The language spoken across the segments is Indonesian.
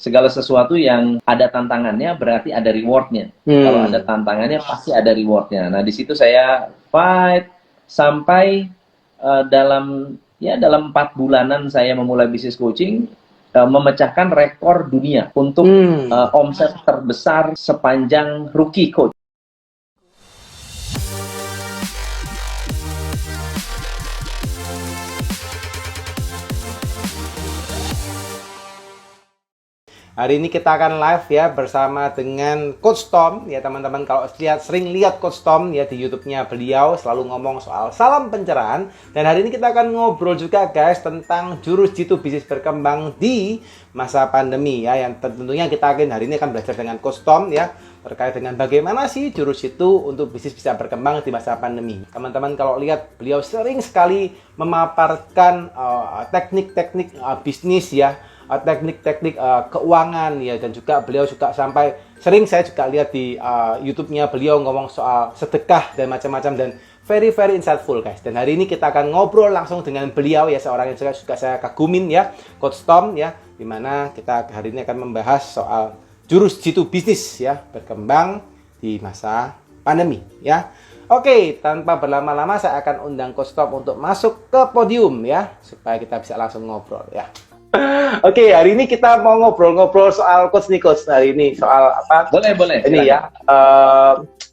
segala sesuatu yang ada tantangannya berarti ada rewardnya. Kalau ada tantangannya pasti ada rewardnya. Nah, di situ saya fight sampai dalam 4 bulanan saya memulai bisnis coaching, memecahkan rekor dunia untuk omset terbesar sepanjang rookie coach. Hari ini kita akan live ya bersama dengan Coach Tom ya teman-teman. Kalau sering lihat Coach Tom ya di YouTube-nya beliau selalu ngomong soal salam pencerahan. Dan hari ini kita akan ngobrol juga guys tentang jurus jitu bisnis berkembang di masa pandemi ya. Yang tentunya kita hari ini akan belajar dengan Coach Tom ya terkait dengan bagaimana sih jurus jitu untuk bisnis bisa berkembang di masa pandemi. Teman-teman kalau lihat beliau sering sekali memaparkan teknik-teknik bisnis ya, teknik-teknik keuangan ya, dan juga beliau juga sampai sering saya juga lihat di YouTube-nya beliau ngomong soal sedekah dan macam-macam, dan very insightful guys. Dan hari ini kita akan ngobrol langsung dengan beliau ya, seorang yang juga saya kagumin ya, Coach Tom ya, dimana kita hari ini akan membahas soal jurus jitu bisnis ya berkembang di masa pandemi ya. Oke, tanpa berlama-lama saya akan undang Coach Tom untuk masuk ke podium ya, supaya kita bisa langsung ngobrol ya. Oke, hari ini kita mau ngobrol-ngobrol soal coach nih coach. Hari ini soal apa? Boleh. Ini ya,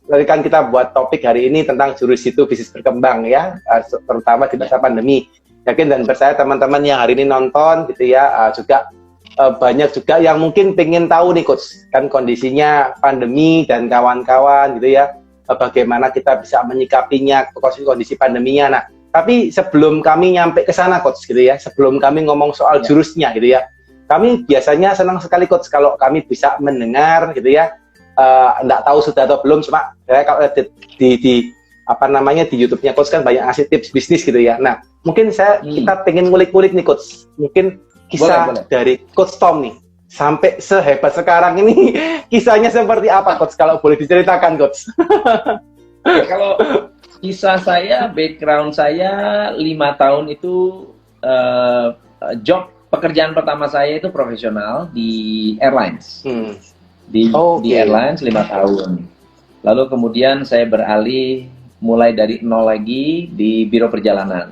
tadi kan kita buat topik hari ini tentang jurus jitu bisnis berkembang ya, terutama di masa pandemi. Yakin dan percaya teman-teman yang hari ini nonton gitu ya, juga banyak juga yang mungkin pengen tahu nih coach, kan kondisinya pandemi dan kawan-kawan gitu ya, bagaimana kita bisa menyikapinya kondisi pandeminya. Nah, tapi sebelum kami nyampe ke sana coach gitu ya, sebelum kami ngomong soal jurusnya gitu ya, kami biasanya senang sekali coach kalau kami bisa mendengar gitu ya, enggak tahu sudah atau belum, cuma saya kalau di apa namanya di YouTube-nya coach kan banyak ngasih tips bisnis gitu ya. Nah, mungkin kita pengen ngulik-ngulik nih coach, mungkin kisah boleh. Dari Coach Tom nih sampai sehebat sekarang ini kisahnya seperti apa coach, kalau boleh diceritakan coach. Ya, kalau kisah saya, background saya 5 tahun itu pekerjaan pertama saya itu profesional di airlines. Di airlines 5 tahun. Lalu kemudian saya beralih mulai dari nol lagi di biro perjalanan.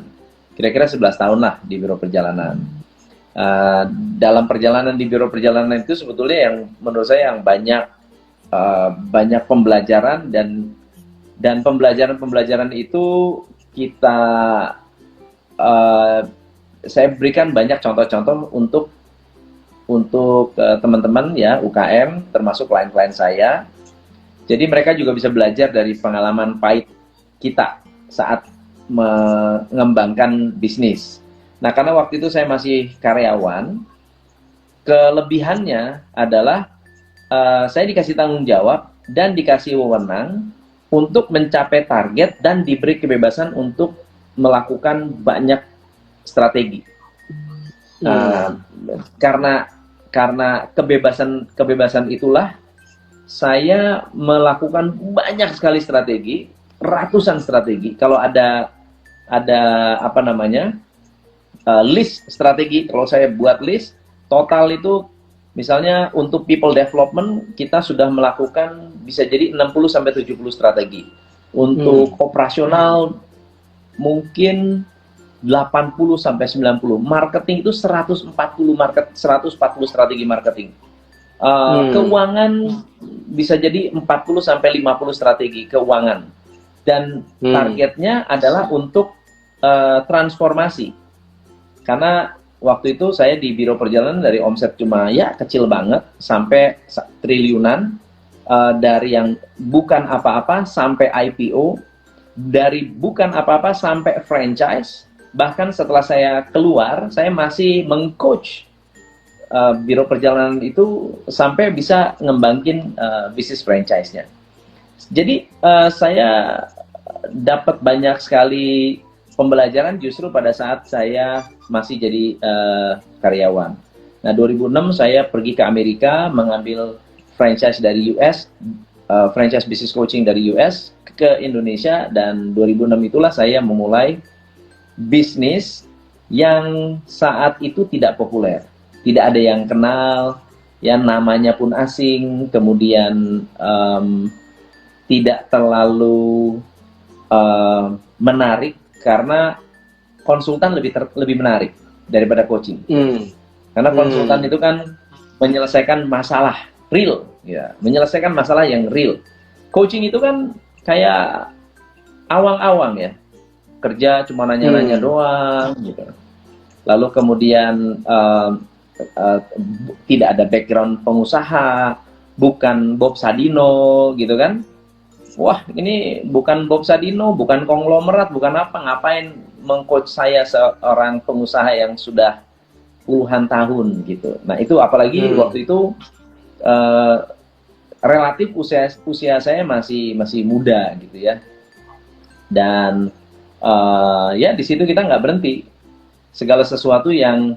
Kira-kira 11 tahun lah di biro perjalanan. Dalam perjalanan di biro perjalanan itu sebetulnya yang menurut saya yang banyak pembelajaran, dan pembelajaran itu saya berikan banyak contoh-contoh untuk teman-teman ya UKM, termasuk klien-klien saya. Jadi mereka juga bisa belajar dari pengalaman pahit kita saat mengembangkan bisnis. Nah, karena waktu itu saya masih karyawan, kelebihannya adalah saya dikasih tanggung jawab dan dikasih wewenang untuk mencapai target dan diberi kebebasan untuk melakukan banyak strategi. Karena kebebasan itulah saya melakukan banyak sekali strategi, ratusan strategi. Kalau ada apa namanya list strategi, kalau saya buat list total itu, misalnya untuk people development kita sudah melakukan bisa jadi 60-70 strategi. Untuk operasional mungkin 80-90. Marketing itu 140 strategi marketing. Keuangan bisa jadi 40-50 strategi keuangan. Dan targetnya adalah untuk transformasi. Karena waktu itu saya di biro perjalanan dari omset cuma ya kecil banget sampai triliunan, dari yang bukan apa-apa sampai IPO, dari bukan apa-apa sampai franchise. Bahkan setelah saya keluar, saya masih mengcoach biro perjalanan itu sampai bisa ngembangin bisnis franchise-nya. Jadi saya dapat banyak sekali pembelajaran justru pada saat saya masih jadi karyawan. Nah, 2006 saya pergi ke Amerika mengambil franchise dari US, franchise business coaching dari US ke Indonesia, dan 2006 itulah saya memulai bisnis yang saat itu tidak populer. Tidak ada yang kenal, ya namanya pun asing, kemudian tidak terlalu menarik karena konsultan lebih menarik daripada coaching. Karena konsultan itu kan menyelesaikan masalah real, ya, menyelesaikan masalah yang real. Coaching itu kan kayak awang-awang ya, kerja cuma nanya-nanya doang, gitu. Lalu kemudian tidak ada background pengusaha, bukan Bob Sadino, gitu kan? Wah, ini bukan Bob Sadino, bukan konglomerat, bukan apa, ngapain mengcoach saya seorang pengusaha yang sudah puluhan tahun gitu. Nah itu apalagi waktu itu relatif usia saya masih muda gitu ya. Dan ya di situ kita nggak berhenti. Segala sesuatu yang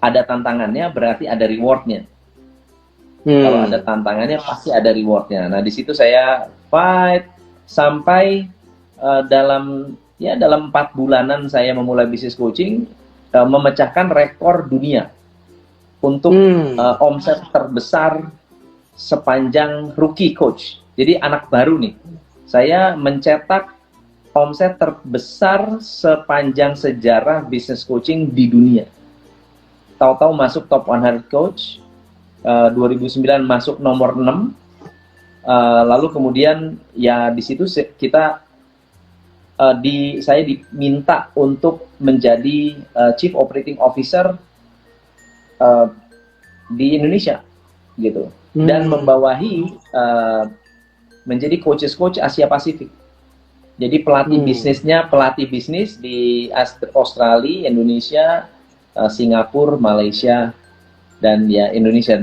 ada tantangannya berarti ada rewardnya. Kalau ada tantangannya pasti ada rewardnya. Nah di situ saya fight sampai dalam 4 bulanan saya memulai bisnis coaching, memecahkan rekor dunia untuk omset terbesar sepanjang rookie coach. Jadi anak baru nih, saya mencetak omset terbesar sepanjang sejarah bisnis coaching di dunia. Tahu-tahu masuk top 100 coach. 2009 masuk nomor 6, lalu kemudian ya di situ kita saya diminta untuk menjadi Chief Operating Officer di Indonesia gitu, dan membawahi menjadi coach Asia Pasifik. Jadi pelatih bisnis di Australia, Indonesia, Singapura, Malaysia, dan ya Indonesia.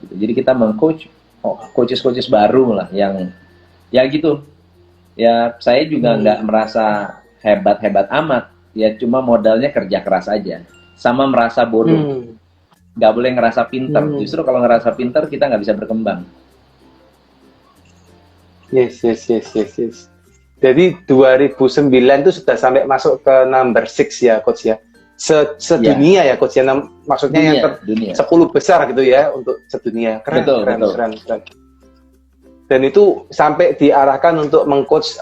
Gitu. Jadi kita mengcoach coaches baru lah yang ya gitu. Ya saya juga nggak merasa hebat amat. Ya cuma modalnya kerja keras aja. Sama merasa bodoh. Nggak boleh ngerasa pinter. Justru kalau ngerasa pinter kita nggak bisa berkembang. Yes. Jadi 2009 itu sudah sampai masuk ke number 6 ya coach ya. Sedunia ya coach ya, maksudnya dunia. 10 besar gitu ya untuk sedunia. Keren. Dan itu sampai diarahkan untuk mengcoach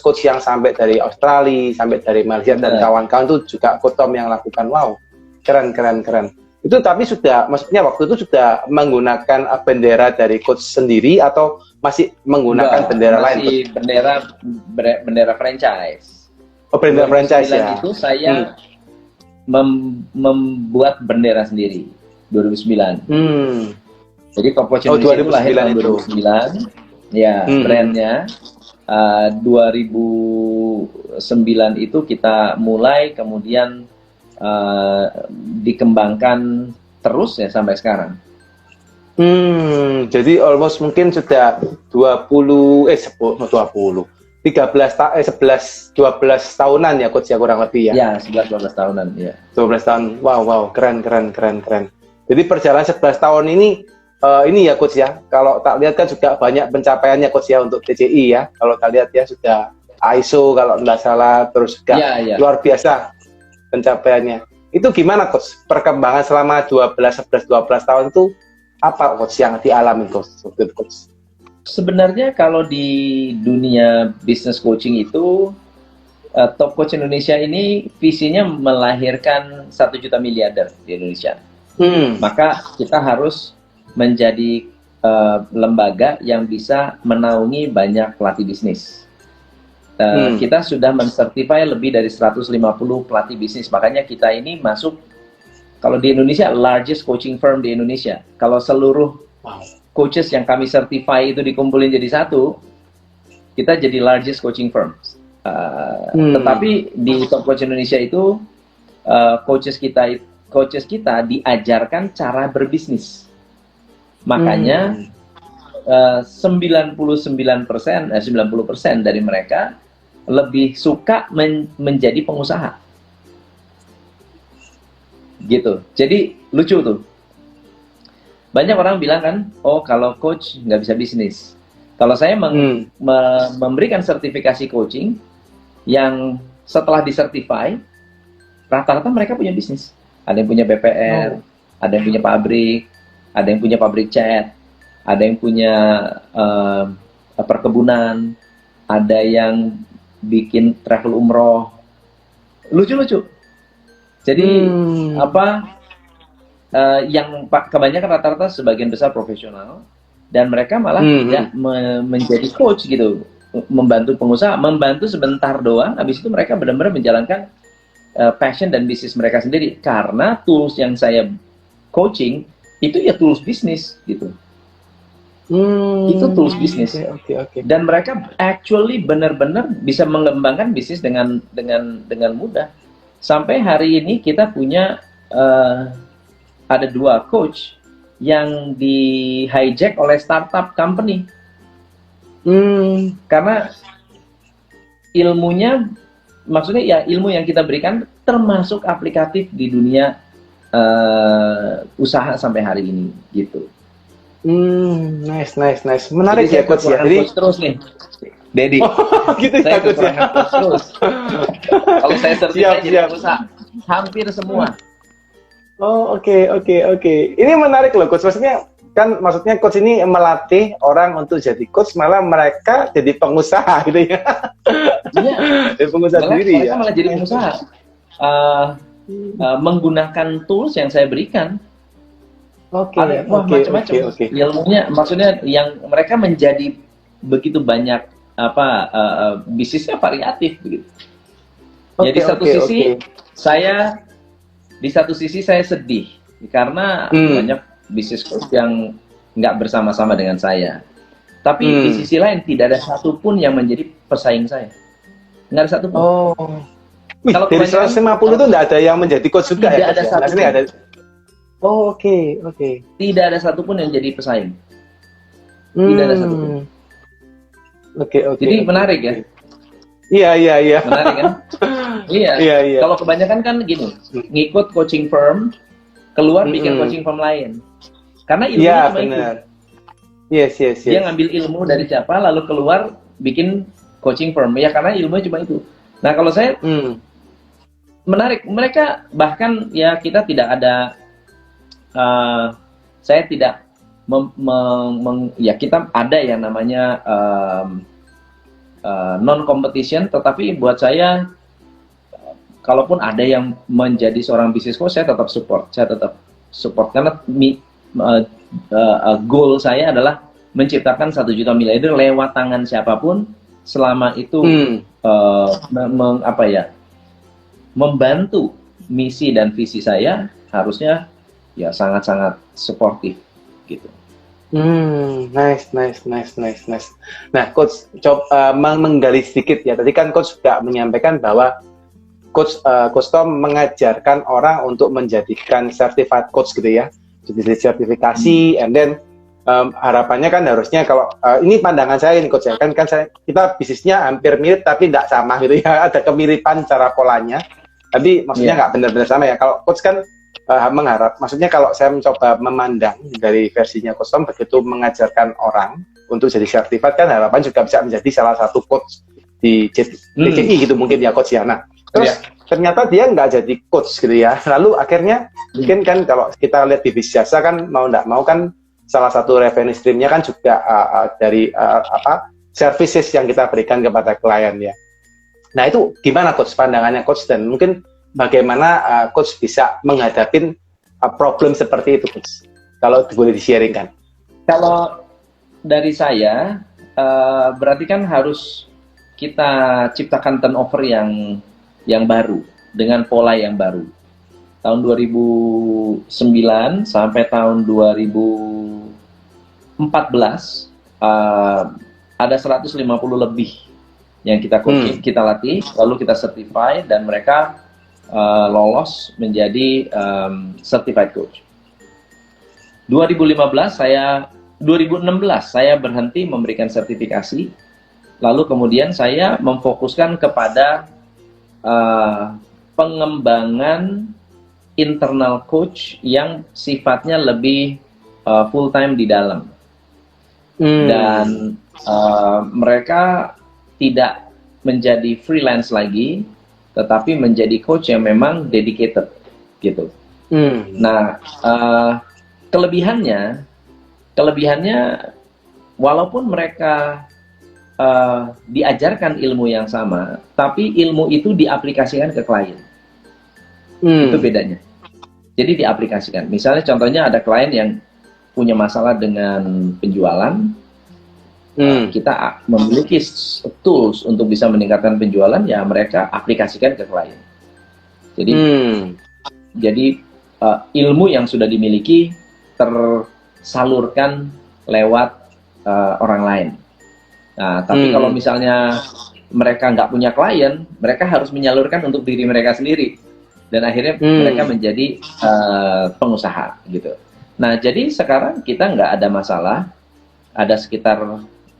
coach yang sampai dari Australia, sampai dari Malaysia dan kawan-kawan itu juga coach Tom yang lakukan. Wow, keren. Itu tapi maksudnya waktu itu sudah menggunakan bendera dari coach sendiri atau masih menggunakan bendera lain? Masih bendera franchise. Oh, bendera franchise ya. Itu saya membuat bendera sendiri 2009. Jadi Top Coach Indonesia itu lahir tahun 2009. Ya, brandnya 2009 itu kita mulai, kemudian dikembangkan terus ya sampai sekarang. Jadi almost mungkin sudah 11, 12 tahunan ya coach ya kurang lebih ya. Ya, 11-12 tahunan ya. 12 tahun. Wow, keren. Jadi perjalanan 11 tahun ini ya coach ya. Kalau tak lihat kan juga banyak pencapaiannya coach ya untuk TCI ya. Kalau tak lihat ya sudah ISO kalau tidak salah, terus juga luar biasa pencapaiannya. Itu gimana coach? Perkembangan selama 12 tahun itu apa coach yang dialami coach? Sebenarnya kalau di dunia business coaching itu Top Coach Indonesia ini visinya melahirkan 1 juta miliarder di Indonesia. Maka kita harus menjadi lembaga yang bisa menaungi banyak pelatih bisnis. Kita sudah mensertify lebih dari 150 pelatih bisnis. Makanya kita ini masuk, kalau di Indonesia, largest coaching firm di Indonesia. Kalau seluruh coaches yang kami certify itu dikumpulin jadi satu, kita jadi largest coaching firm. Tetapi di Top Coach Indonesia itu coaches kita diajarkan cara berbisnis. Makanya 90% dari mereka lebih suka menjadi pengusaha. Gitu. Jadi lucu tuh. Banyak orang bilang kan, oh kalau coach nggak bisa bisnis. Kalau saya memberikan sertifikasi coaching yang setelah disertify, rata-rata mereka punya bisnis. Ada yang punya BPR, ada yang punya pabrik, ada yang punya pabrik cat, ada yang punya perkebunan, ada yang bikin travel umroh, lucu-lucu. Jadi yang kebanyakan rata-rata sebagian besar profesional, dan mereka malah tidak menjadi coach gitu, membantu pengusaha, membantu sebentar doang, habis itu mereka benar-benar menjalankan passion dan bisnis mereka sendiri, karena tools yang saya coaching itu ya tools bisnis gitu. Itu tools bisnis. Okay. Dan mereka actually benar-benar bisa mengembangkan bisnis dengan mudah. Sampai hari ini kita punya ada 2 coach yang di hijack oleh startup company. Karena ilmunya, maksudnya ya ilmu yang kita berikan termasuk aplikatif di dunia usaha sampai hari ini gitu. Nice. Menarik. Jadi ya coach ya. Jadi coach terus nih, Dedi. Gitu ya coach ya. Terus. Kalau saya certified jadi usaha hampir semua. Oke. Ini menarik loh coach. Maksudnya coach ini melatih orang untuk jadi coach, malah mereka jadi pengusaha gitu ya. Iya. Jadi pengusaha sendiri ya. Mereka malah jadi pengusaha. Menggunakan tools yang saya berikan. Macam-macam. Ilmunya, maksudnya yang mereka menjadi begitu banyak bisnisnya variatif begitu. Jadi di satu sisi saya sedih karena banyak bisnis coach yang nggak bersama-sama dengan saya. Tapi di sisi lain tidak ada satupun yang menjadi pesaing saya. Nggak ada satupun. Kalau dari 150 itu nggak ada yang menjadi coach juga ya? Tidak ada satupun. Oke. Tidak ada satupun yang jadi pesaing. Tidak ada satupun. Oke. Jadi menarik ya. Iya. Menarik kan? Iya. Kalau kebanyakan kan gini, ngikut coaching firm, keluar bikin coaching firm lain. Karena ilmunya cuma itu. Yes. Dia ngambil ilmu dari siapa, lalu keluar bikin coaching firm. Ya karena ilmunya cuma itu. Nah kalau saya menarik, mereka bahkan ya kita tidak ada. Saya tidak ya kita ada yang namanya non competition, tetapi buat saya kalaupun ada yang menjadi seorang business coach, saya tetap support karena goal saya adalah menciptakan 1 juta miliarder lewat tangan siapapun, selama itu membantu misi dan visi saya, harusnya ya sangat-sangat suportif gitu. Nice. Nah, coach coba menggali sedikit ya. Tadi kan coach juga menyampaikan bahwa coach Tom mengajarkan orang untuk menjadikan certified coach gitu ya. Jadi sertifikasi, and then harapannya kan harusnya kalau ini pandangan saya ini coach ya, kan kita bisnisnya hampir mirip tapi tidak sama gitu ya. Ada kemiripan cara polanya, tapi maksudnya nggak benar-benar sama ya. Kalau coach kan maksudnya kalau saya mencoba memandang dari versinya Coach Tom, begitu mengajarkan orang untuk jadi certified, kan harapan juga bisa menjadi salah satu coach di CCI gitu mungkin ya coach ya. Nah terus ternyata dia nggak jadi coach gitu ya, lalu akhirnya mungkin kan kalau kita lihat di bisnis jasa kan mau nggak mau kan salah satu revenue streamnya kan juga dari services yang kita berikan kepada klien ya. Nah itu gimana coach pandangannya coach, dan mungkin bagaimana coach bisa menghadapi problem seperti itu coach, kalau boleh di-sharingkan? Kalau dari saya berarti kan harus kita ciptakan turnover yang baru dengan pola yang baru. Tahun 2009 sampai tahun 2014 ada 150 lebih yang kita coaching, kita latih, lalu kita certify, dan mereka lolos menjadi certified coach. 2016 saya berhenti memberikan sertifikasi, lalu kemudian saya memfokuskan kepada pengembangan internal coach yang sifatnya lebih full time di dalam, dan mereka tidak menjadi freelance lagi, tetapi menjadi coach yang memang dedicated gitu. Nah, kelebihannya walaupun mereka diajarkan ilmu yang sama, tapi ilmu itu diaplikasikan ke klien. Itu bedanya. Jadi diaplikasikan. Misalnya contohnya ada klien yang punya masalah dengan penjualan, kita memiliki tools untuk bisa meningkatkan penjualan, ya mereka aplikasikan ke klien. Jadi ilmu yang sudah dimiliki tersalurkan lewat orang lain. Nah, tapi kalau misalnya mereka nggak punya klien, mereka harus menyalurkan untuk diri mereka sendiri. Dan akhirnya mereka menjadi pengusaha gitu. Nah, jadi sekarang kita nggak ada masalah. Ada sekitar 8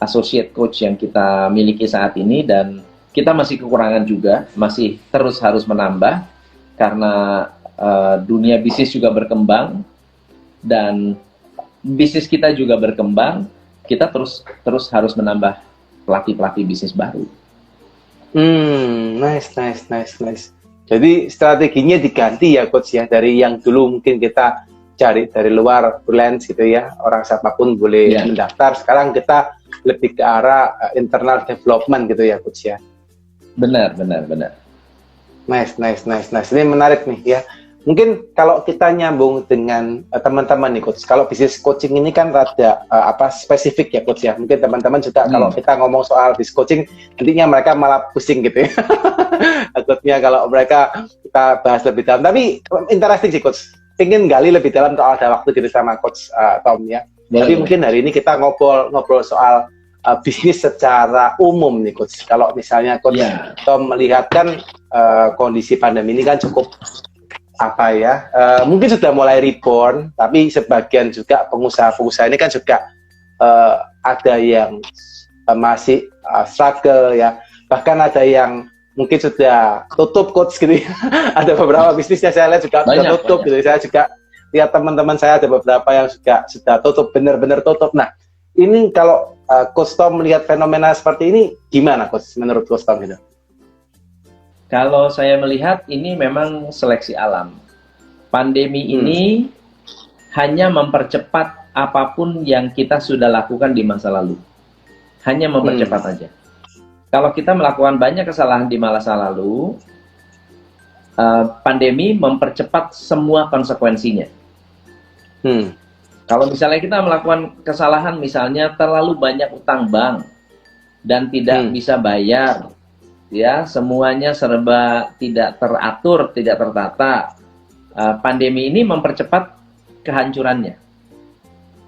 associate coach yang kita miliki saat ini, dan kita masih kekurangan juga, masih terus harus menambah karena dunia bisnis juga berkembang dan bisnis kita juga berkembang. Kita terus harus menambah pelatih bisnis baru. Nice. Jadi strateginya diganti ya coach ya, dari yang dulu mungkin kita cari dari luar freelance gitu ya, orang siapapun boleh mendaftar. Sekarang kita lebih ke arah internal development gitu ya coach ya. Benar. Nice. Ini menarik nih ya. Mungkin kalau kita nyambung dengan teman-teman nih coach, kalau bisnis coaching ini kan rada spesifik ya coach ya. Mungkin teman-teman juga kalau kita ngomong soal bisnis coaching, nantinya mereka malah pusing gitu ya. Takutnya kalau mereka kita bahas lebih dalam. Tapi interesting sih coach. Pengen gali lebih dalam kalau ada waktu gitu sama coach Tom ya. Tapi mungkin hari ini kita ngobrol soal bisnis secara umum nih coach. Kalau misalnya coach Tom melihat kan kondisi pandemi ini kan cukup mungkin sudah mulai reborn, tapi sebagian juga pengusaha ini kan juga ada yang masih struggle ya, bahkan ada yang mungkin sudah tutup coach gitu ya. Ada beberapa bisnisnya saya lihat juga sudah tutup gitu. Saya juga lihat teman-teman saya ada beberapa yang juga sudah tutup, benar-benar tutup. Nah, ini kalau coach Tom melihat fenomena seperti ini gimana coach menurut coach Tom gitu? Kalau saya melihat ini memang seleksi alam. Pandemi ini hanya mempercepat apapun yang kita sudah lakukan di masa lalu. Hanya mempercepat aja. Kalau kita melakukan banyak kesalahan di masa lalu, pandemi mempercepat semua konsekuensinya. Kalau misalnya kita melakukan kesalahan, misalnya terlalu banyak utang bank dan tidak bisa bayar, ya semuanya serba tidak teratur, tidak tertata. Pandemi ini mempercepat kehancurannya.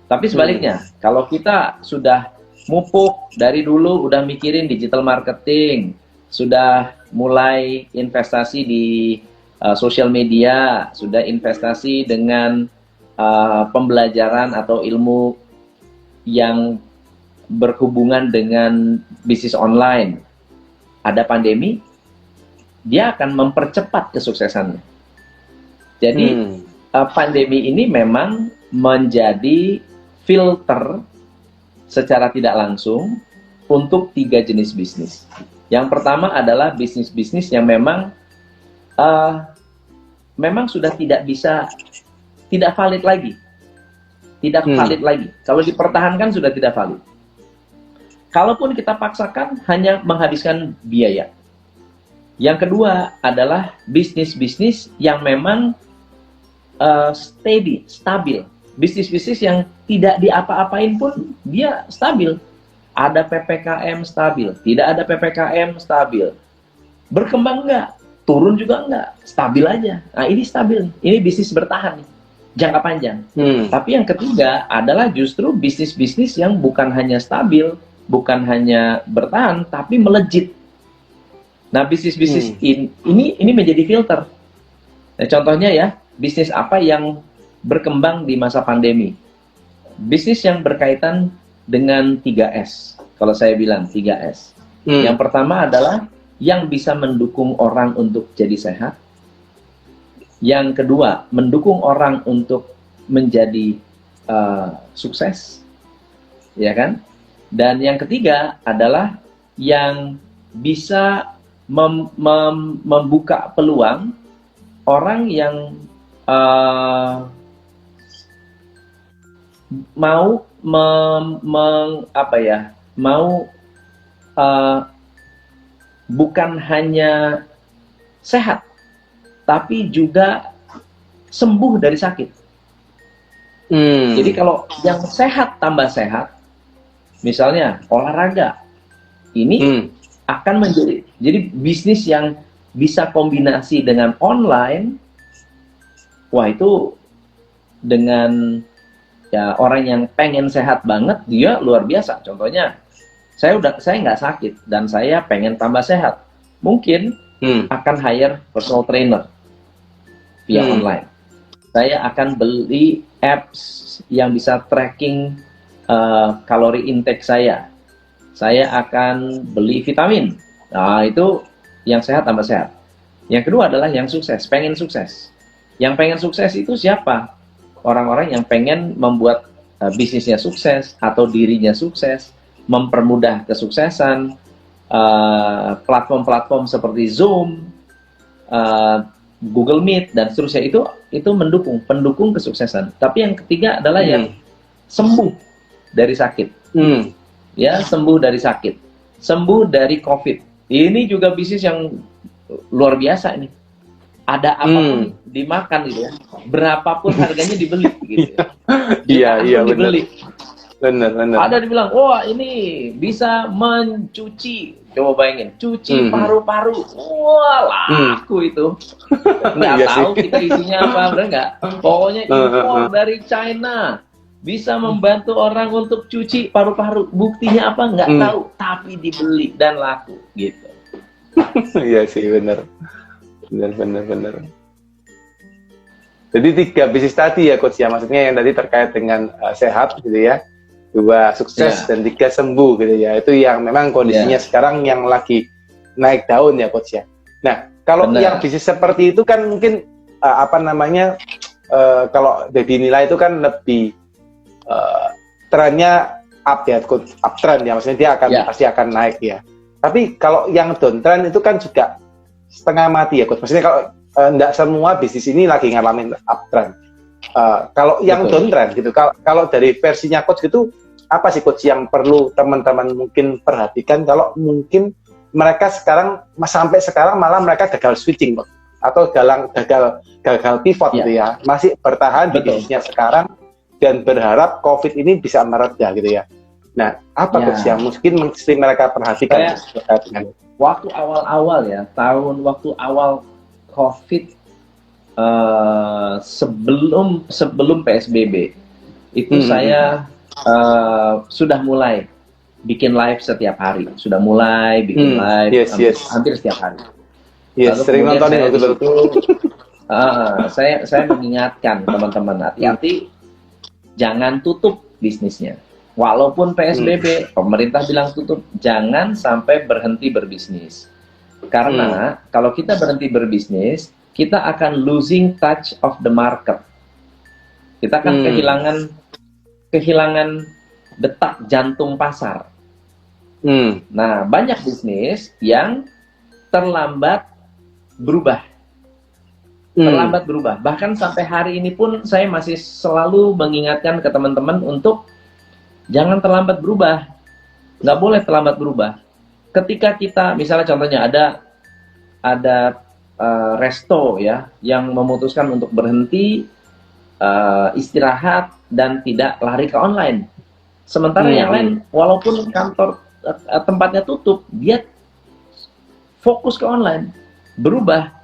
Tapi sebaliknya, kalau kita sudah mupuk dari dulu, udah mikirin digital marketing, sudah mulai investasi di sosial media, sudah investasi dengan pembelajaran atau ilmu yang berhubungan dengan bisnis online, ada pandemi, dia akan mempercepat kesuksesannya. Jadi pandemi ini memang menjadi filter secara tidak langsung untuk 3 jenis bisnis. Yang pertama adalah bisnis-bisnis yang memang sudah tidak valid lagi. Tidak valid lagi. Kalau dipertahankan sudah tidak valid. Kalaupun kita paksakan hanya menghabiskan biaya. Yang kedua adalah bisnis-bisnis yang memang stabil. Bisnis-bisnis yang tidak diapa-apain pun dia stabil. Ada PPKM stabil, tidak ada PPKM stabil. Berkembang enggak? Turun juga enggak? Stabil aja. Nah, ini stabil. Ini bisnis bertahan nih, jangka panjang. Tapi yang ketiga adalah justru bisnis-bisnis yang bukan hanya stabil, bukan hanya bertahan, tapi melejit. Nah, bisnis-bisnis ini menjadi filter. Nah, contohnya ya, bisnis apa yang berkembang di masa pandemi? Bisnis yang berkaitan dengan 3S. Kalau saya bilang 3S. Yang pertama adalah yang bisa mendukung orang untuk jadi sehat. Yang kedua, mendukung orang untuk menjadi sukses. Ya kan? Dan yang ketiga adalah yang bisa membuka peluang orang yang mau apa ya, mau bukan hanya sehat, tapi juga sembuh dari sakit. Jadi kalau yang sehat tambah sehat, misalnya olahraga, ini akan menjadi, jadi bisnis yang bisa kombinasi dengan online, wah itu dengan ya orang yang pengen sehat banget, dia luar biasa. Contohnya, saya nggak sakit dan saya pengen tambah sehat, mungkin akan hire personal trainer via online. Saya akan beli apps yang bisa tracking kalori intake saya. Saya akan beli vitamin. Nah, itu yang sehat tambah sehat. Yang kedua adalah yang sukses, pengen sukses. Yang pengen sukses itu siapa? Orang-orang yang pengen membuat bisnisnya sukses atau dirinya sukses, mempermudah kesuksesan, platform-platform seperti Zoom, Google Meet dan seterusnya, itu pendukung kesuksesan. Tapi yang ketiga adalah yang sembuh dari sakit. Ya, sembuh dari sakit, sembuh dari COVID. Ini juga bisnis yang luar biasa ini. Ada apapun dimakan gitu ya, berapapun harganya dibeli gitu. Iya dibeli. Benar. Ada dibilang, wah ini bisa mencuci, coba bayangin, cuci paru-paru, wah laku itu. Nggak tahu kita isinya apa, bener nggak? Pokoknya impor dari China, bisa membantu orang untuk cuci paru-paru. Buktinya apa? Nggak tahu, tapi dibeli dan laku gitu. Iya sih, benar. Jadi 3 bisnis tadi ya Coach ya, maksudnya yang tadi terkait dengan sehat gitu ya, 2 sukses dan 3 sembuh gitu ya. Itu yang memang kondisinya sekarang yang lagi naik daun ya Coach ya. Nah, kalau yang bisnis seperti itu kan mungkin kalau dinilai itu kan lebih trennya up ya, uptrend ya, maksudnya dia akan pasti akan naik ya. Tapi kalau yang downtrend itu kan juga setengah mati ya Coach. Maksudnya kalau enggak semua bisnis ini lagi ngalamin uptrend. Kalau yang downtrend gitu, kalau dari versinya Coach gitu, apa sih Coach yang perlu teman-teman mungkin perhatikan kalau mungkin mereka sampai sekarang malah mereka gagal switching Coach, atau gagal pivot gitu ya, masih bertahan di bisnisnya sekarang dan berharap COVID ini bisa mereda gitu ya. Nah, apa Coach yang mungkin mesti mereka perhatikan dengan waktu awal-awal ya, waktu awal COVID, sebelum PSBB itu saya sudah mulai bikin live setiap hari, hampir setiap hari. Yes, sering nontonin saya mengingatkan teman-teman, hati-hati, jangan tutup bisnisnya. Walaupun PSBB, pemerintah bilang tutup, jangan sampai berhenti berbisnis. Karena kalau kita berhenti berbisnis, kita akan losing touch of the market. Kita akan kehilangan detak jantung pasar. Nah, banyak bisnis yang terlambat berubah. Bahkan sampai hari ini pun saya masih selalu mengingatkan ke teman-teman untuk jangan terlambat berubah. Nggak boleh terlambat berubah. Ketika kita, misalnya contohnya ada resto ya yang memutuskan untuk berhenti, istirahat dan tidak lari ke online. Sementara yang lain, walaupun kantor tempatnya tutup, dia fokus ke online, berubah,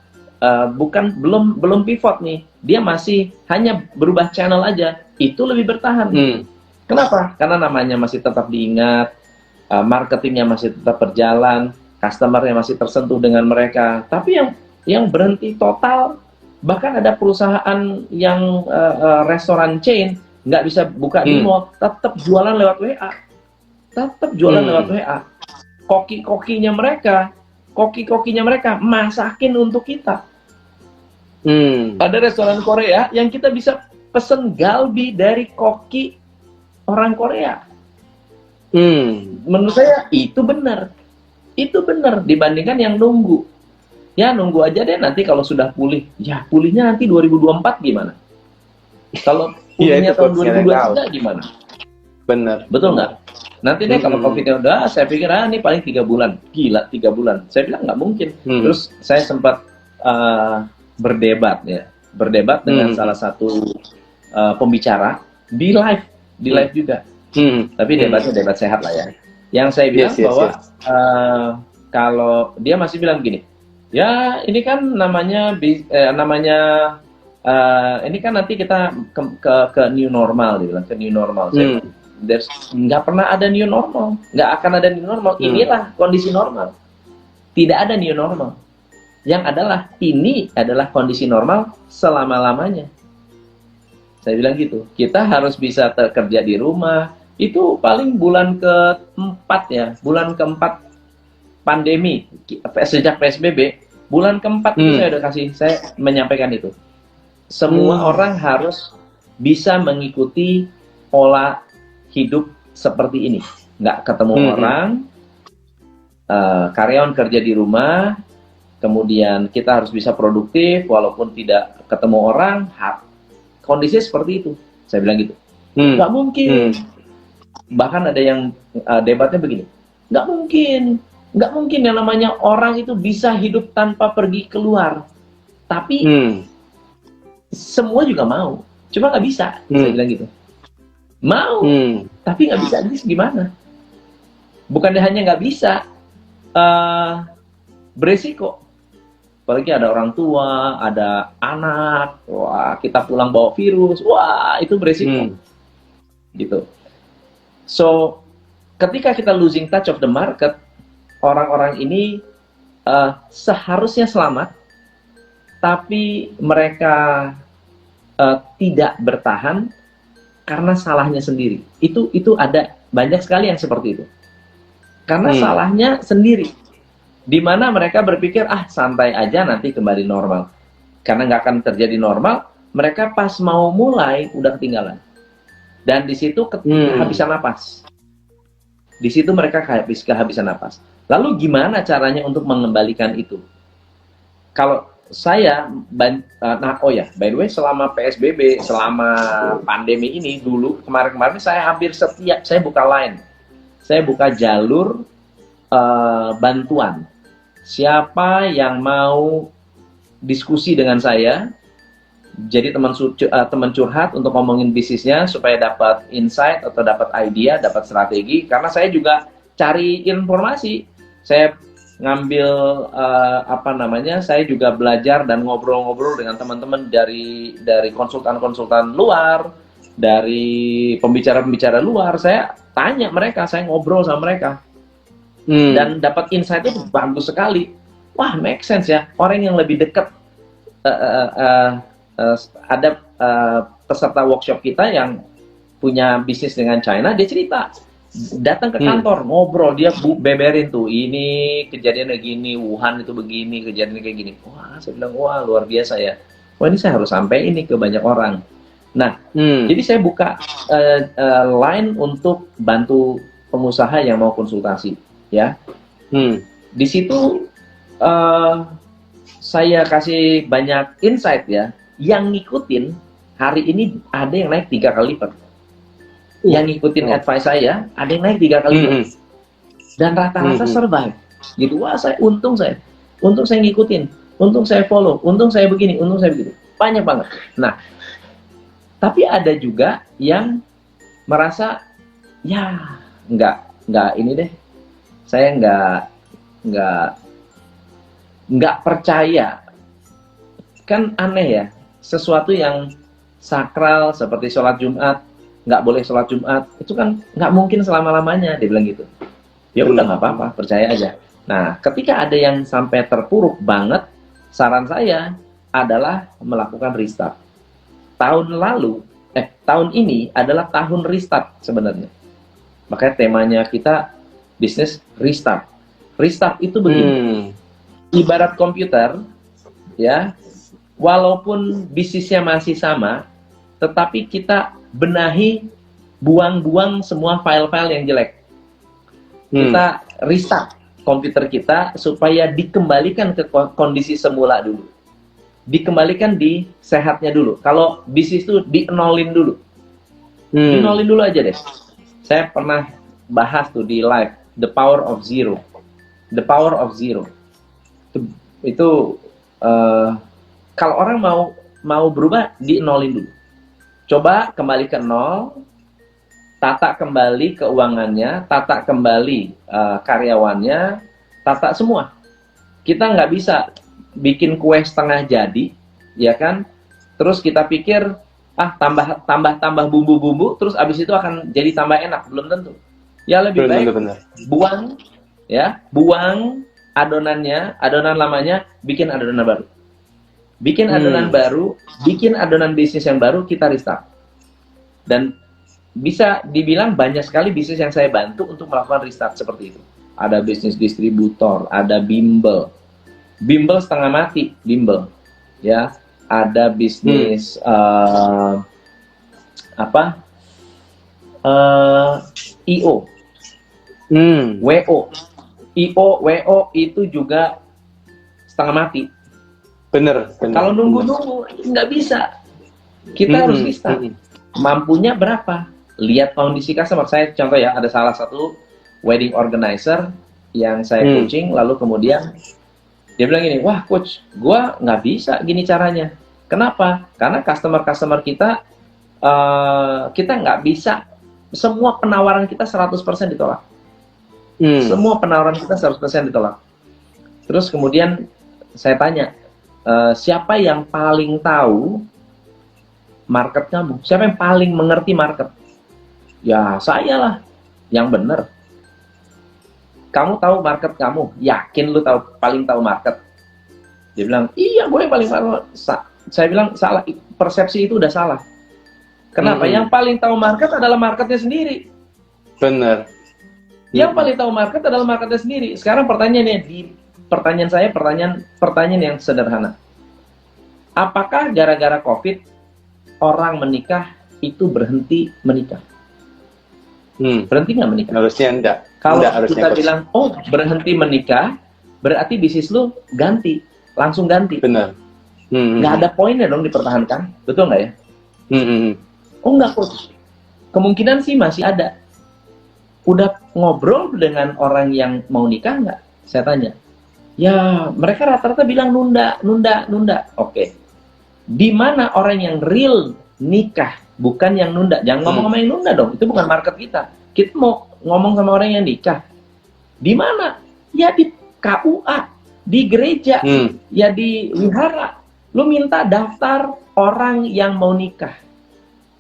belum pivot nih, dia masih hanya berubah channel aja, itu lebih bertahan. Kenapa? Karena namanya masih tetap diingat, marketingnya masih tetap berjalan, customer-nya masih tersentuh dengan mereka. Tapi yang berhenti total, bahkan ada perusahaan yang restoran chain nggak bisa buka di mall, tetap jualan lewat WA, Koki-kokinya mereka masakin untuk kita. Ada restoran Korea yang kita bisa pesen galbi dari koki orang Korea. Menurut saya itu benar dibandingkan yang nunggu. Ya nunggu aja deh, nanti kalau sudah pulih. Ya pulihnya nanti 2024 gimana? Kalau Iya, pulihnya itu tahun coach yang tahu. 2023 gimana? Bener. Betul nggak? Nanti deh kalau Mm-mm. COVID-nya udah, saya pikir ini paling 3 bulan. Gila, 3 bulan. Saya bilang nggak mungkin. Mm. Terus saya sempat berdebat ya, berdebat dengan salah satu pembicara di live juga. Tapi debatnya debat sehat lah ya. Yang saya bilang Yes, yes, bahwa yes. kalau dia masih bilang gini, ya ini kan namanya ini kan nanti kita ke new normal, dia bilang ke new normal. Saya bilang, nggak pernah ada new normal, nggak akan ada new normal. Inilah kondisi normal. Tidak ada new normal. Yang adalah ini adalah kondisi normal selama-lamanya. Saya bilang gitu. Kita harus bisa kerja di rumah. Itu paling bulan keempat ya, bulan keempat pandemi sejak PSBB. Bulan keempat itu saya menyampaikan itu. Semua orang harus bisa mengikuti pola hidup seperti ini. Nggak ketemu orang, karyawan kerja di rumah, kemudian kita harus bisa produktif walaupun tidak ketemu orang. Kondisinya seperti itu. Saya bilang gitu. Nggak mungkin. Bahkan ada yang debatnya begini. Nggak mungkin yang namanya orang itu bisa hidup tanpa pergi keluar. Tapi semua juga mau. Cuma nggak bisa. Saya bilang gitu. Mau, tapi nggak bisa. Jadi gimana? Bukannya hanya nggak bisa, beresiko. Apalagi ada orang tua, ada anak, wah kita pulang bawa virus, wah itu beresiko. Gitu. So, ketika kita losing touch of the market, orang-orang ini seharusnya selamat, tapi mereka tidak bertahan karena salahnya sendiri. Itu ada banyak sekali yang seperti itu. Karena salahnya sendiri. Di mana mereka berpikir, santai aja nanti kembali normal. Karena nggak akan terjadi normal, mereka pas mau mulai udah ketinggalan. Dan di situ kehabisan napas. Di situ mereka kehabisan napas. Lalu gimana caranya untuk mengembalikan itu? Kalau saya, by the way, selama PSBB, selama pandemi ini dulu, kemarin-kemarin saya hampir setiap, saya buka line. Saya buka jalur bantuan. Siapa yang mau diskusi dengan saya, jadi teman curhat untuk ngomongin bisnisnya supaya dapat insight atau dapat idea, dapat strategi. Karena saya juga cari informasi. Saya ngambil saya juga belajar dan ngobrol-ngobrol dengan teman-teman dari konsultan-konsultan luar, dari pembicara-pembicara luar. Saya tanya mereka, saya ngobrol sama mereka. Dan dapat insight itu bagus sekali. Wah, make sense ya. Orang yang lebih dekat, ada peserta workshop kita yang punya bisnis dengan China, dia cerita, datang ke kantor, ngobrol, dia beberin tuh, ini kejadiannya gini, Wuhan itu begini, kejadiannya kayak gini. Wah, saya bilang, wah luar biasa ya. Wah, ini saya harus sampai ini ke banyak orang. Nah, jadi saya buka line untuk bantu pengusaha yang mau konsultasi. Ya, di situ saya kasih banyak insight ya. Yang ngikutin hari ini ada yang naik 3 kali lipat. Yang ngikutin advice saya ada yang naik 3 kali lipat. Dan rata-rata survive. Gitu, wah untung saya ngikutin, untung saya follow, untung saya begini, untung saya begitu. Banyak banget. Nah, tapi ada juga yang merasa ya nggak ini deh. Saya nggak percaya. Kan aneh ya, sesuatu yang sakral seperti sholat Jumat, nggak boleh sholat Jumat, itu kan nggak mungkin selama-lamanya, dia bilang gitu. Ya udah nggak apa-apa, percaya aja. Nah, ketika ada yang sampai terpuruk banget, saran saya adalah melakukan restart. Tahun ini adalah tahun restart sebenarnya. Makanya temanya kita bisnis restart. Restart itu begini. Ibarat komputer, ya, walaupun bisnisnya masih sama, tetapi kita benahi, buang-buang semua file-file yang jelek. Kita restart. komputer kita supaya dikembalikan ke kondisi semula dulu. Dikembalikan di sehatnya dulu. Kalau bisnis itu di-nolin dulu. Di-nolin dulu aja deh. Saya pernah bahas tuh di live, the power of zero. The power of zero. Itu kalau orang mau berubah, di-nolin dulu. Coba kembali ke nol, tata kembali keuangannya, tata kembali karyawannya, tata semua. Kita nggak bisa bikin kue setengah jadi, ya kan? Terus kita pikir, tambah bumbu-bumbu, terus abis itu akan jadi tambah enak. Belum tentu. Ya lebih baik buang adonannya, adonan lamanya, bikin adonan baru. Bikin adonan baru, bikin adonan bisnis yang baru, kita restart. Dan bisa dibilang banyak sekali bisnis yang saya bantu untuk melakukan restart seperti itu. Ada bisnis distributor, ada bimbel setengah mati, bimbel, ya. Ada bisnis IO, WO itu juga setengah mati. Bener. Kalau nunggu nggak bisa. Kita harus restart. Mampunya berapa? Lihat kondisi customer. Saya contoh ya, ada salah satu wedding organizer yang saya coaching, lalu kemudian dia bilang gini, wah coach, gua nggak bisa gini caranya. Kenapa? Karena customer kita, kita nggak bisa, semua penawaran kita 100% ditolak. Semua penawaran kita 100% ditolak. Terus kemudian saya tanya, siapa yang paling tahu market kamu? Siapa yang paling mengerti market? Ya saya lah, yang benar. Kamu tahu market kamu? Yakin lu paling tahu market? Dia bilang, iya gue yang paling tahu. Saya bilang, salah, persepsi itu udah salah. Kenapa? Yang paling tahu market adalah marketnya sendiri. Bener. Yang paling tahu market adalah marketnya sendiri. Sekarang pertanyaannya, pertanyaan yang sederhana. Apakah gara-gara COVID orang menikah itu berhenti menikah? Berhenti nggak menikah? Harusnya enggak. Kalau harusnya kita bilang, oh berhenti menikah, berarti bisnis lu ganti, langsung ganti. Benar. Nggak ada poinnya dong dipertahankan, betul nggak ya? Oh nggak coach. Kemungkinan sih masih ada. Udah ngobrol dengan orang yang mau nikah nggak? Saya tanya. Ya mereka rata-rata bilang nunda. Oke. Di mana orang yang real nikah, bukan yang nunda. Jangan ngomong sama yang nunda dong. Itu bukan market kita. Kita mau ngomong sama orang yang nikah. Di mana? Ya di KUA, di gereja, ya di wihara. Lu minta daftar orang yang mau nikah,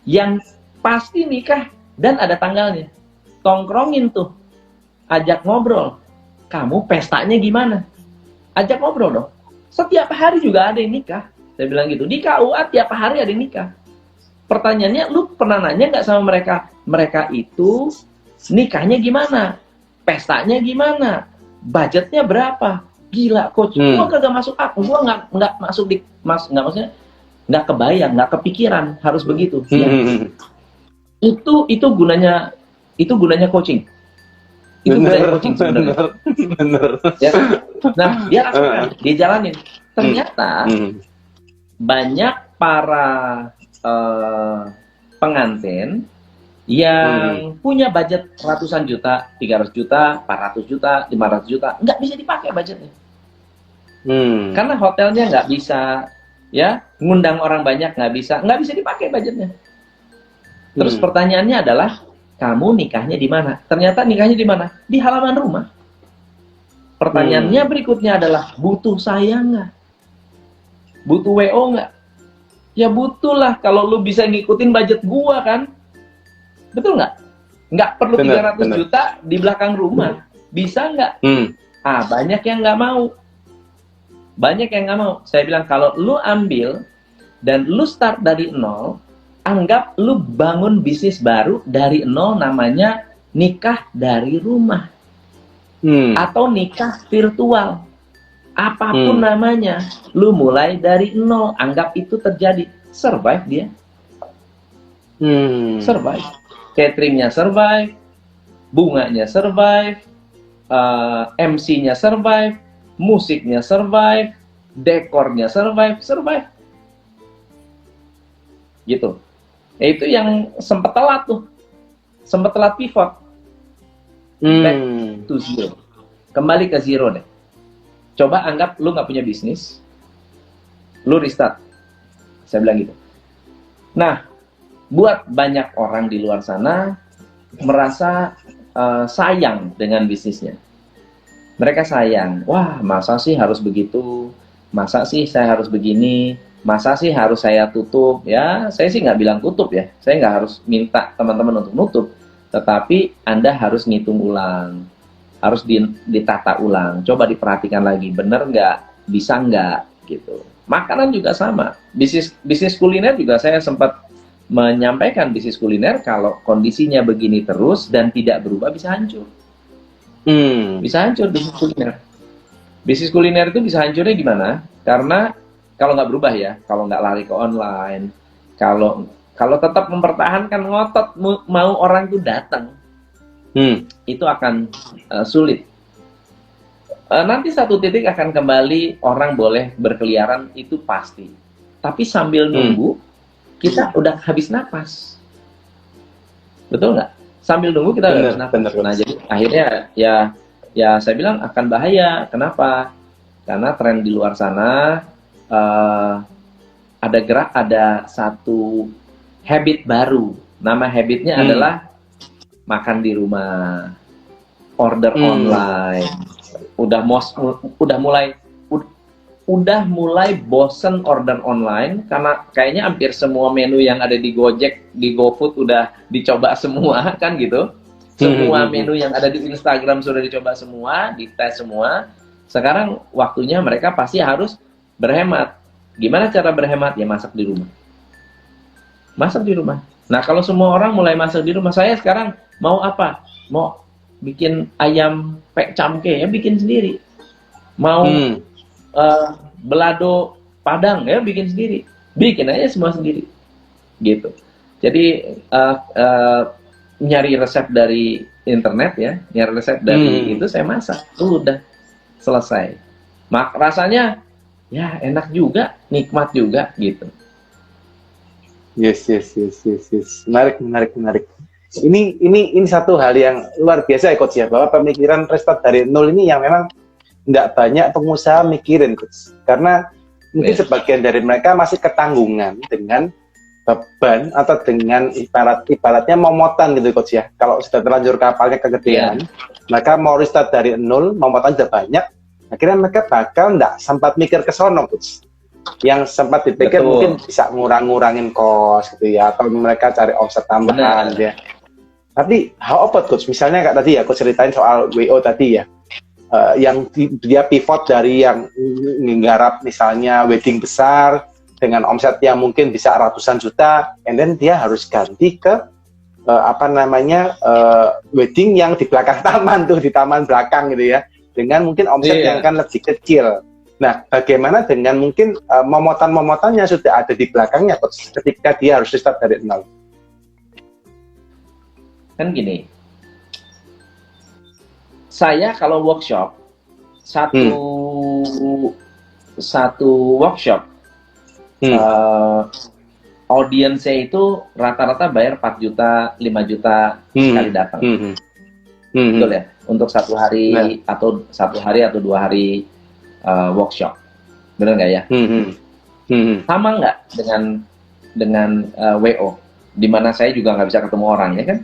yang pasti nikah dan ada tanggalnya. Tongkrongin tuh, ajak ngobrol. Kamu pestanya gimana? Ajak ngobrol dong. Setiap hari juga ada yang nikah. Saya bilang gitu. Di KUA tiap hari ada yang nikah. Pertanyaannya, lu pernah nanya nggak sama mereka? Mereka itu nikahnya gimana? Pestanya gimana? Budgetnya berapa? Gila coach, gua kagak masuk akal. Gua nggak masuk maksudnya nggak kebayang, nggak kepikiran harus begitu. Ya. Itu gunanya coaching. Itu gunanya coaching sebenarnya. Bener. Ya. Nah, dia lakukan, dia jalanin. Ternyata banyak para pengantin yang punya budget ratusan juta, 300 juta, 400 juta, 500 juta, nggak bisa dipakai budgetnya. Karena hotelnya nggak bisa, ya, ngundang orang banyak nggak bisa dipakai budgetnya. Terus pertanyaannya adalah, kamu nikahnya di mana? Ternyata nikahnya di mana? Di halaman rumah. Pertanyaannya berikutnya adalah, butuh saya nggak? Butuh WO nggak? Ya butuh lah, kalau lu bisa ngikutin budget gua kan. Betul nggak? Nggak perlu 300 juta di belakang rumah. Bisa nggak? Banyak yang nggak mau. Banyak yang nggak mau. Saya bilang, kalau lu ambil dan lu start dari nol, anggap lu bangun bisnis baru dari nol, namanya nikah dari rumah. Atau nikah virtual. Apapun namanya, lu mulai dari nol, anggap itu terjadi. Survive dia. Survive. Cateringnya survive, bunganya survive, MC-nya survive, musiknya survive, dekornya survive, gitu. Itu yang sempat telat tuh, sempat telat pivot, back to zero, kembali ke zero deh. Coba anggap lu nggak punya bisnis, lu restart. Saya bilang gitu. Nah, buat banyak orang di luar sana merasa sayang dengan bisnisnya. Mereka sayang, wah masa sih harus begitu, masa sih saya harus begini, masa sih harus saya tutup. Ya, saya sih nggak bilang tutup ya, saya nggak harus minta teman-teman untuk nutup, tetapi Anda harus ngitung ulang, harus ditata ulang, coba diperhatikan lagi, bener nggak, bisa nggak, gitu. Makanan juga sama, bisnis kuliner juga saya sempat menyampaikan bisnis kuliner kalau kondisinya begini terus dan tidak berubah bisa hancur. Bisa hancur bisnis kuliner. Bisnis kuliner itu bisa hancurnya gimana? Karena kalau nggak berubah ya, kalau nggak lari ke online, kalau tetap mempertahankan ngotot mau orang itu datang, itu akan sulit. Nanti satu titik akan kembali orang boleh berkeliaran itu pasti. Tapi sambil nunggu kita udah habis napas, betul nggak? Sambil nunggu kita udah habis napas. Nah jadi akhirnya ya saya bilang akan bahaya. Kenapa? Karena tren di luar sana ada satu habit baru. Nama habitnya adalah makan di rumah, order online. Udah mulai bosen order online karena kayaknya hampir semua menu yang ada di Gojek, di GoFood udah dicoba semua kan gitu. Semua menu yang ada di Instagram sudah dicoba semua, dites semua. Sekarang waktunya mereka pasti harus berhemat. Gimana cara berhemat? Ya masak di rumah. Masak di rumah. Nah, kalau semua orang mulai masak di rumah, saya sekarang mau apa? Mau bikin ayam pek camke ya bikin sendiri. Mau belado Padang ya bikin sendiri, bikin aja semua sendiri, gitu. Jadi nyari resep dari internet ya, nyari resep dari itu saya masak, tuh udah selesai. Rasanya ya enak juga, nikmat juga, gitu. Yes. Menarik. Ini satu hal yang luar biasa ya Coach ya, bahwa pemikiran restart dari nol ini yang memang nggak banyak pengusaha mikirin, Coach. Karena mungkin sebagian dari mereka masih ketanggungan dengan beban atau dengan ibaratnya momotan gitu, Coach ya. Kalau sudah terlanjur kapalnya kegedean, mereka mau restart dari nol, momotan sudah banyak, akhirnya mereka bakal nggak sempat mikir ke sono, Coach. Yang sempat dipikir mungkin bisa ngurangin kos gitu ya, atau mereka cari omset tambahan ya. Tapi how about Coach? Misalnya kayak tadi ya, Coach ceritain soal WO tadi ya. Yang dia pivot dari yang nggarap misalnya wedding besar dengan omset yang mungkin bisa ratusan juta, and then dia harus ganti ke wedding yang di belakang taman tuh, di taman belakang gitu ya, dengan mungkin omset yang kan lebih kecil. Nah, bagaimana dengan mungkin momotan-momotannya sudah ada di belakangnya ketika dia harus start dari nol? Kan gini, saya kalau workshop satu workshop audiensnya itu rata-rata bayar 4 juta, 5 juta sekali datang. Betul ya? Untuk satu hari atau 2 hari workshop. Benar nggak ya? Sama nggak dengan WO? Dimana saya juga nggak bisa ketemu orang, ya kan?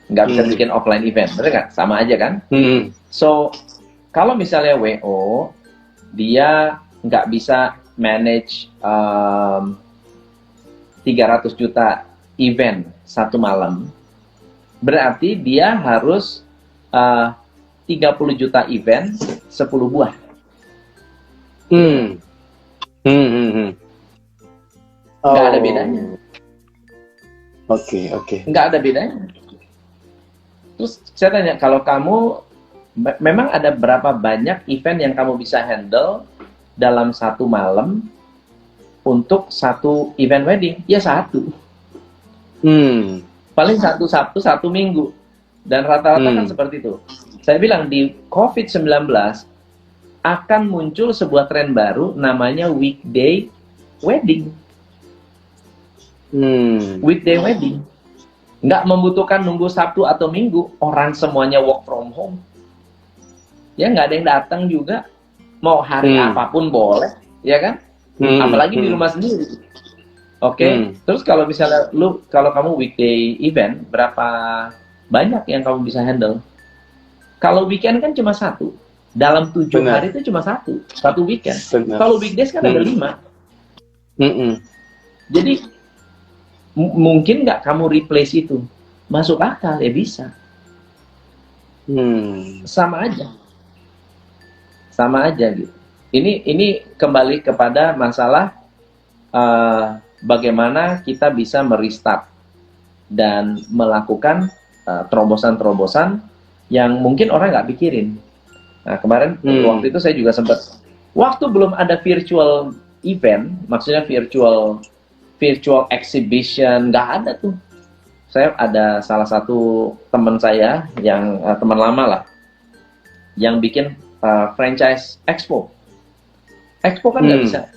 Nggak bisa bikin offline event, bener nggak? Sama aja kan? So, kalau misalnya WO, dia nggak bisa manage 300 juta event satu malam, berarti dia harus 30 juta event 10 buah. Nggak ada bedanya. Oke. Nggak ada bedanya. Terus saya tanya, kalau kamu memang ada berapa banyak event yang kamu bisa handle dalam satu malam untuk satu event wedding? Ya satu. Paling satu Sabtu, satu Minggu. Dan rata-rata kan seperti itu. Saya bilang di COVID-19 akan muncul sebuah tren baru namanya weekday wedding. Weekday wedding. Nggak membutuhkan nunggu Sabtu atau Minggu. Orang semuanya work from home. Ya nggak ada yang datang juga. Mau hari apapun boleh. Ya kan? Apalagi di rumah sendiri. Oke. Terus kalau misalnya kalau kamu weekday event, berapa banyak yang kamu bisa handle? Kalau weekend kan cuma satu. Dalam 7 hari itu cuma satu weekend. Kalau weekdays kan ada 5. Jadi mungkin nggak kamu replace itu? Masuk akal ya bisa. Sama aja gitu. Ini kembali kepada masalah bagaimana kita bisa merestart dan melakukan terobosan-terobosan yang mungkin orang nggak pikirin. Nah, kemarin waktu itu saya juga sempat, waktu belum ada virtual event, maksudnya virtual exhibition, nggak ada tuh. Saya ada salah satu teman saya yang teman lama lah, yang bikin franchise expo kan nggak bisa.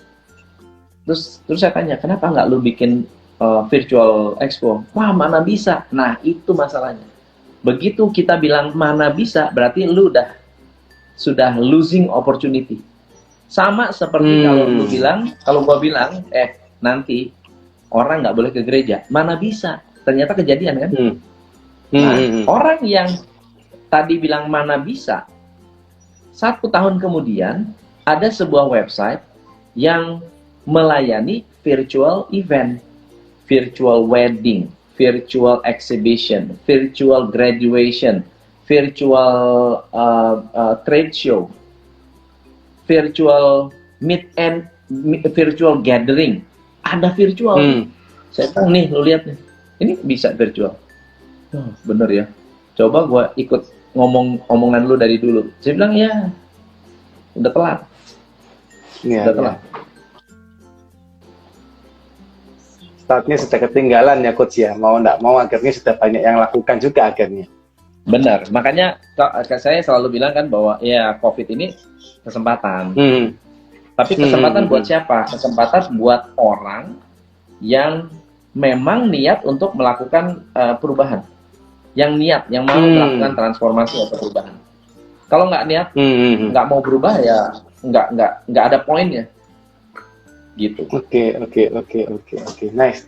Terus saya tanya, kenapa nggak lu bikin virtual expo? Wah, mana bisa. Nah, itu masalahnya. Begitu kita bilang mana bisa, berarti lu sudah losing opportunity. Sama seperti kalau gua bilang, nanti orang nggak boleh ke gereja. Mana bisa? Ternyata kejadian kan? Nah, orang yang tadi bilang mana bisa, 1 tahun kemudian ada sebuah website yang melayani virtual event, virtual wedding, virtual exhibition, virtual graduation, virtual trade show, virtual virtual gathering, ada virtual. Saya bilang nih, lu lihat nih, ini bisa virtual. Oh, bener ya. Coba gua ikut omongan lu dari dulu. Saya bilang ya, udah telat. Udah telat. Startnya sudah ketinggalan ya coach ya, mau nggak mau akhirnya sudah banyak yang lakukan juga akhirnya. Benar, makanya saya selalu bilang kan bahwa ya COVID ini kesempatan. Tapi kesempatan buat siapa? Kesempatan buat orang yang memang niat untuk melakukan perubahan, yang mau melakukan transformasi atau perubahan. Kalau nggak niat, nggak mau berubah ya nggak ada poinnya. Gitu. Oke. Nice.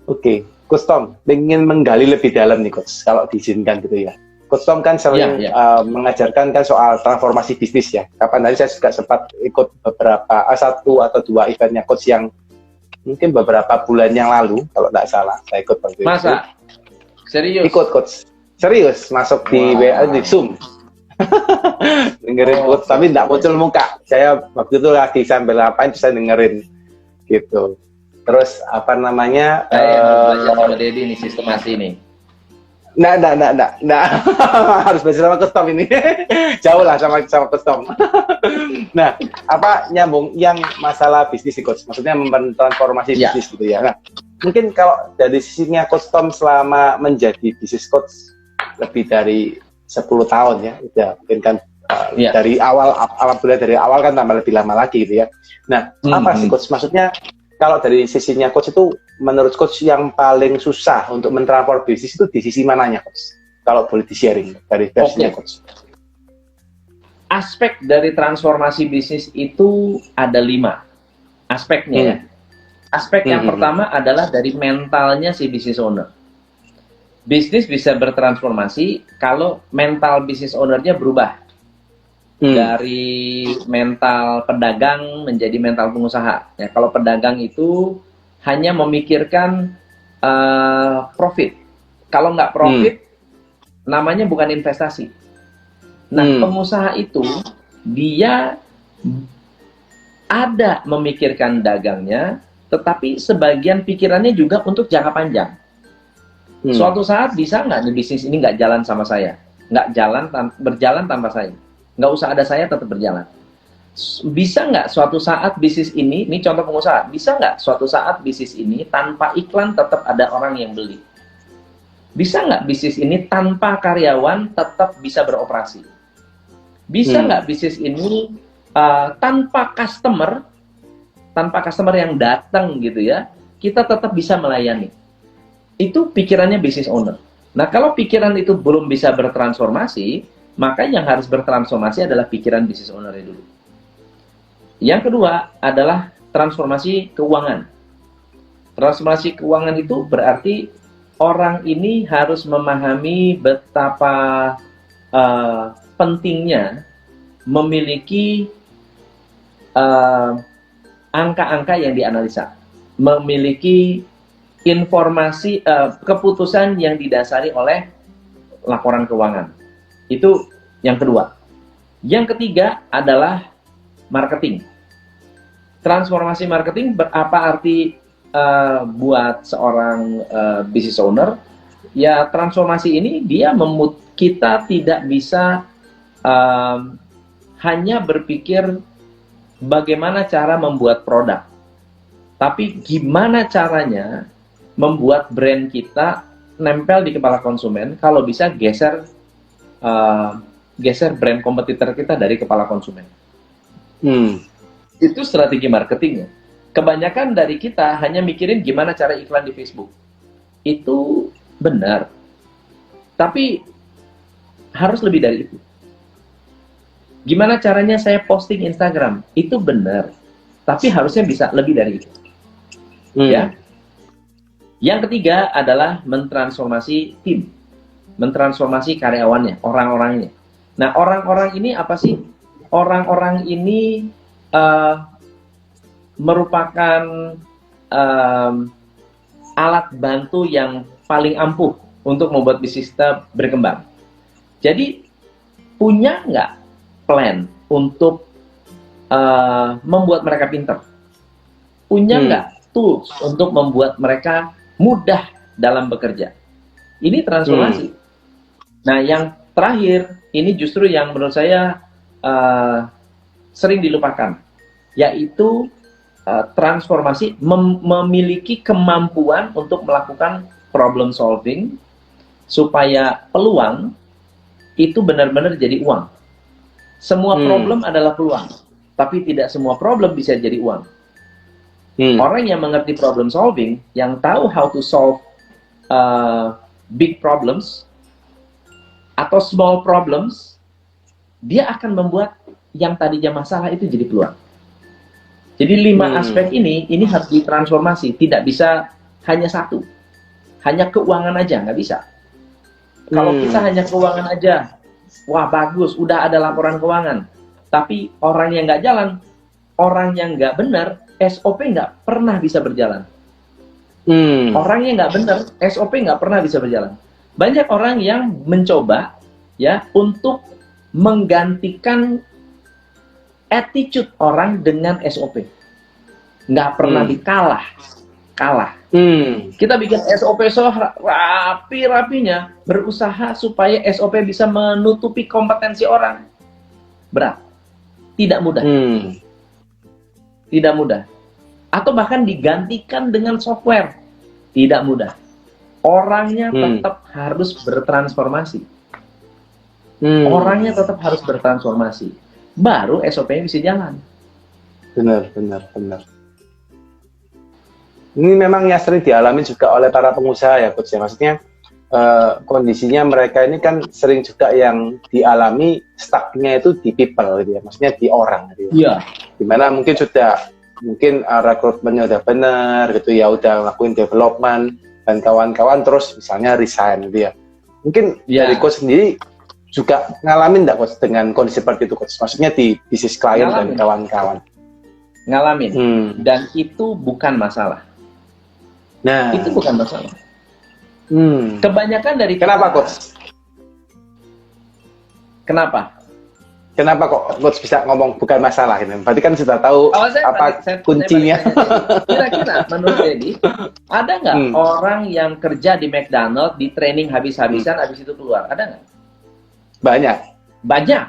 Oke, Coach Tom, ingin menggali lebih dalam nih Coach, kalau diizinkan gitu ya. Coach Tom kan sering mengajarkan kan soal transformasi bisnis ya. Kapan tadi saya juga sempat ikut beberapa 1 atau 2 eventnya Coach yang mungkin beberapa bulan yang lalu, kalau tidak salah saya ikut waktu itu. Masa? Serius? Ikut Coach. Serius, masuk di WA di Zoom. Dengerin Coach, tapi tidak muncul muka. Saya waktu itu lagi sambil ngapain, saya dengerin gitu. Terus apa namanya? Belajar sama Dedi nih sistemasi ini. Nah, harus belajar sama Coach Tom ini. Jauh lah sama Coach Tom. Nah, apa nyambung yang masalah bisnis sih Coach? Maksudnya transformasi bisnis gitu ya. Nah, mungkin kalau dari sisinya Coach Tom selama menjadi bisnis coach lebih dari 10 tahun ya, udah mungkin kan dari alhamdulillah dari awal kan tambah lebih lama lagi gitu ya. Nah, apa sih Coach? Maksudnya kalau dari sisinya Coach itu, menurut Coach yang paling susah untuk mentransform bisnis itu di sisi mananya Coach? Kalau boleh di-sharing dari versinya Coach. Aspek dari transformasi bisnis itu ada 5 aspeknya ya. Aspek yang pertama adalah dari mentalnya si business owner. Bisnis bisa bertransformasi kalau mental business owner-nya berubah. Dari mental pedagang menjadi mental pengusaha. Ya, kalau pedagang itu hanya memikirkan profit. Kalau nggak profit, namanya bukan investasi. Nah, pengusaha itu dia ada memikirkan dagangnya, tetapi sebagian pikirannya juga untuk jangka panjang. Suatu saat bisa nggak nih bisnis ini nggak jalan sama saya, berjalan tanpa saya, nggak usah ada saya tetap berjalan. Bisa nggak suatu saat bisnis ini contoh pengusaha, bisa nggak suatu saat bisnis ini tanpa iklan tetap ada orang yang beli? Bisa nggak bisnis ini tanpa karyawan tetap bisa beroperasi? Bisa nggak bisnis ini tanpa customer yang datang gitu ya, kita tetap bisa melayani? Itu pikirannya business owner. Nah, kalau pikiran itu belum bisa bertransformasi, maka yang harus bertransformasi adalah pikiran business owner-nya dulu. Yang kedua adalah transformasi keuangan. Transformasi keuangan itu berarti orang ini harus memahami betapa pentingnya memiliki angka-angka yang dianalisa, memiliki informasi, keputusan yang didasari oleh laporan keuangan. Itu yang kedua. Yang ketiga adalah marketing. Transformasi marketing berapa arti buat seorang business owner? Ya, transformasi ini dia kita tidak bisa hanya berpikir bagaimana cara membuat produk, tapi gimana caranya membuat brand kita nempel di kepala konsumen, kalau bisa geser brand kompetitor kita dari kepala konsumen. Itu strategi marketingnya. Kebanyakan dari kita hanya mikirin gimana cara iklan di Facebook. Itu benar. Tapi harus lebih dari itu. Gimana caranya saya posting Instagram? Itu benar. Tapi harusnya bisa lebih dari itu. Ya. Yang ketiga adalah mentransformasi tim. Mentransformasi karyawannya, orang-orangnya. Nah, orang-orang ini apa sih? Orang-orang ini merupakan alat bantu yang paling ampuh untuk membuat bisnis kita berkembang. Jadi, punya nggak plan untuk membuat mereka pintar? Punya nggak tools untuk membuat mereka mudah dalam bekerja? Ini transformasi. Nah, yang terakhir, ini justru yang menurut saya sering dilupakan, yaitu transformasi memiliki kemampuan untuk melakukan problem solving supaya peluang itu benar-benar jadi uang. Semua problem adalah peluang, tapi tidak semua problem bisa jadi uang. Orang yang mengerti problem solving, yang tahu how to solve big problems atau small problems, dia akan membuat yang tadinya masalah itu jadi peluang. Jadi 5 aspek ini harus ditransformasi. Tidak bisa hanya satu. Hanya keuangan aja, nggak bisa. Kalau kita hanya keuangan aja, wah bagus, udah ada laporan keuangan. Tapi orang yang nggak jalan, orang yang nggak benar, SOP nggak pernah bisa berjalan. Orang yang nggak benar, SOP nggak pernah bisa berjalan. Banyak orang yang mencoba ya untuk menggantikan attitude orang dengan SOP. Nggak pernah kalah. Kita bikin SOP rapi-rapinya, berusaha supaya SOP bisa menutupi kompetensi orang. Berat. Tidak mudah. Tidak mudah. Atau bahkan digantikan dengan software. Tidak mudah. Orangnya tetap harus bertransformasi. Orangnya tetap harus bertransformasi. Baru SOP-nya bisa jalan. Benar. Ini memang yang sering dialami juga oleh para pengusaha ya, Coach. Maksudnya kondisinya mereka ini kan sering juga yang dialami stuck-nya itu di people gitu ya. Maksudnya di orang gitu ya. Iya. Dimana mungkin rekrutmennya udah benar gitu ya, udah ngelakuin development dan kawan-kawan, terus misalnya resign gitu ya. Mungkin dari Coach sendiri juga ngalamin nggak Coach dengan kondisi seperti itu, Coach? Maksudnya di bisnis klien dan kawan-kawan. Ngalamin. Dan itu bukan masalah. Nah, itu bukan masalah. Kebanyakan dari kenapa, Coach? Kenapa kok Coach bisa ngomong bukan masalah ini? Berarti kan sudah tahu kuncinya. Kira-kira menurut Dedi, ada nggak orang yang kerja di McDonald di training habis-habisan, habis itu keluar? Ada nggak? Banyak.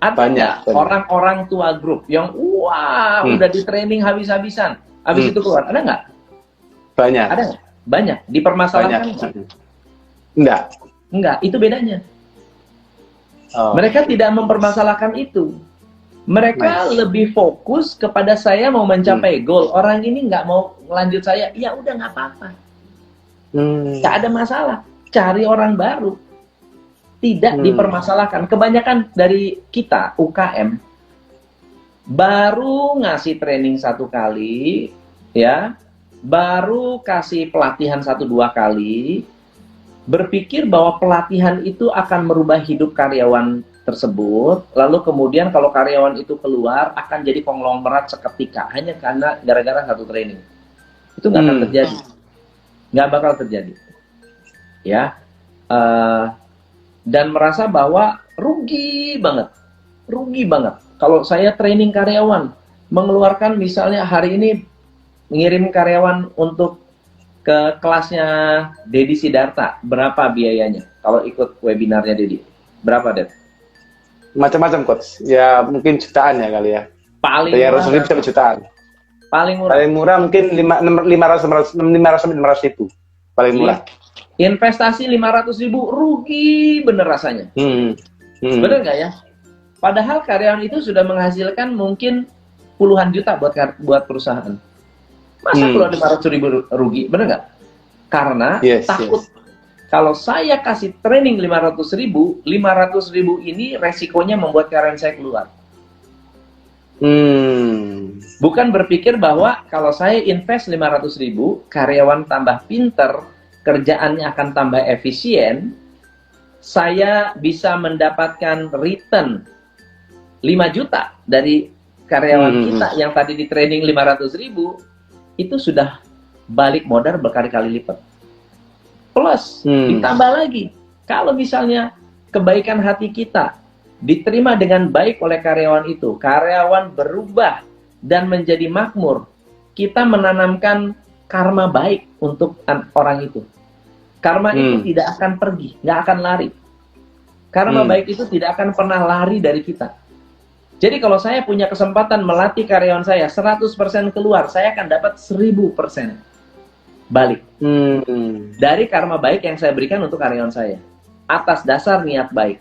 Ada orang-orang tua grup yang udah di training habis-habisan, habis itu keluar? Ada nggak? Banyak. Ada nggak? Banyak. Dipermasalahkan nggak? Enggak. Enggak, itu bedanya. Oh. Mereka tidak mempermasalahkan itu. Mereka lebih fokus kepada saya mau mencapai goal. Orang ini nggak mau lanjut saya, ya udah nggak apa-apa. Nggak ada masalah. Cari orang baru. Tidak dipermasalahkan. Kebanyakan dari kita, UKM, baru ngasih training 1 kali, ya, baru kasih pelatihan 1-2 kali, berpikir bahwa pelatihan itu akan merubah hidup karyawan tersebut, lalu kemudian kalau karyawan itu keluar akan jadi konglomerat seketika hanya karena gara-gara 1 training. Itu nggak akan terjadi, nggak bakal terjadi, ya. Dan merasa bahwa rugi banget kalau saya training karyawan, mengeluarkan misalnya hari ini mengirim karyawan untuk ke kelasnya Dedi Sidarta, berapa biayanya kalau ikut webinarnya Dedi? Berapa, Ded? Macam-macam, Coach. Ya mungkin jutaan ya kali ya. Paling murah murah bisa jutaan. Paling murah. Paling murah mungkin 500 ribu. Paling murah. Investasi 500.000 rugi bener rasanya. Bener nggak ya? Padahal karyawan itu sudah menghasilkan mungkin puluhan juta buat perusahaan. Masa keluar 500.000 rugi, bener nggak? Karena takut kalau saya kasih training 500.000 ini resikonya membuat karyawan saya keluar. Bukan berpikir bahwa kalau saya invest 500.000, karyawan tambah pinter, kerjaannya akan tambah efisien, saya bisa mendapatkan return 5 juta dari karyawan kita yang tadi di training 500.000, itu sudah balik modal berkali-kali lipat. Plus, ditambah lagi, kalau misalnya kebaikan hati kita diterima dengan baik oleh karyawan itu, karyawan berubah dan menjadi makmur, kita menanamkan karma baik untuk orang itu. Karma itu tidak akan pergi, nggak akan lari. Karma baik itu tidak akan pernah lari dari kita. Jadi kalau saya punya kesempatan melatih karyawan saya 100% keluar, saya akan dapat 1000% balik. Dari karma baik yang saya berikan untuk karyawan saya. Atas dasar niat baik.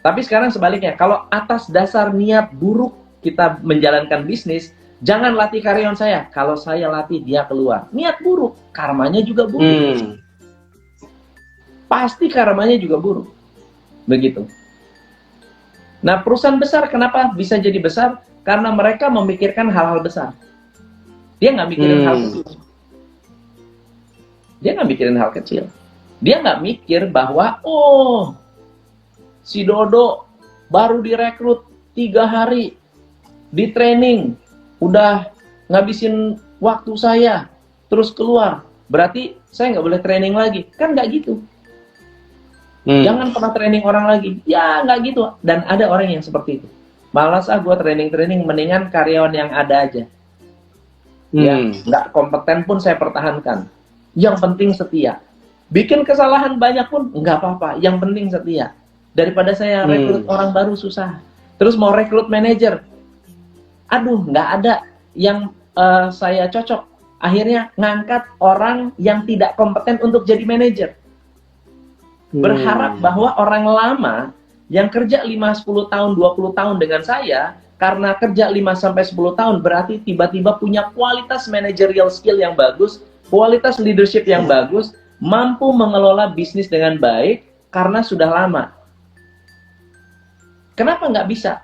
Tapi sekarang sebaliknya, kalau atas dasar niat buruk kita menjalankan bisnis, jangan latih karyawan saya. Kalau saya latih dia keluar. Niat buruk, karmanya juga buruk. Pasti karmanya juga buruk. Begitu. Nah, perusahaan besar kenapa bisa jadi besar? Karena mereka memikirkan hal-hal besar. Dia nggak mikirin hal kecil. Dia nggak mikirin hal kecil. Dia nggak mikir bahwa, oh, si Dodo baru direkrut 3 hari di training, udah ngabisin waktu saya, terus keluar. Berarti saya nggak boleh training lagi. Kan nggak gitu. Jangan pernah training orang lagi. Ya, nggak gitu. Dan ada orang yang seperti itu. Malas gue training, mendingan karyawan yang ada aja. Ya, nggak kompeten pun saya pertahankan. Yang penting setia. Bikin kesalahan banyak pun nggak apa-apa. Yang penting setia. Daripada saya rekrut orang baru susah. Terus mau rekrut manajer. Aduh, nggak ada yang saya cocok. Akhirnya ngangkat orang yang tidak kompeten untuk jadi manajer. Berharap bahwa orang lama yang kerja 5, 10 tahun, 20 tahun dengan saya, karena kerja 5-10 tahun, berarti tiba-tiba punya kualitas managerial skill yang bagus, kualitas leadership yang bagus, mampu mengelola bisnis dengan baik, karena sudah lama. Kenapa nggak bisa?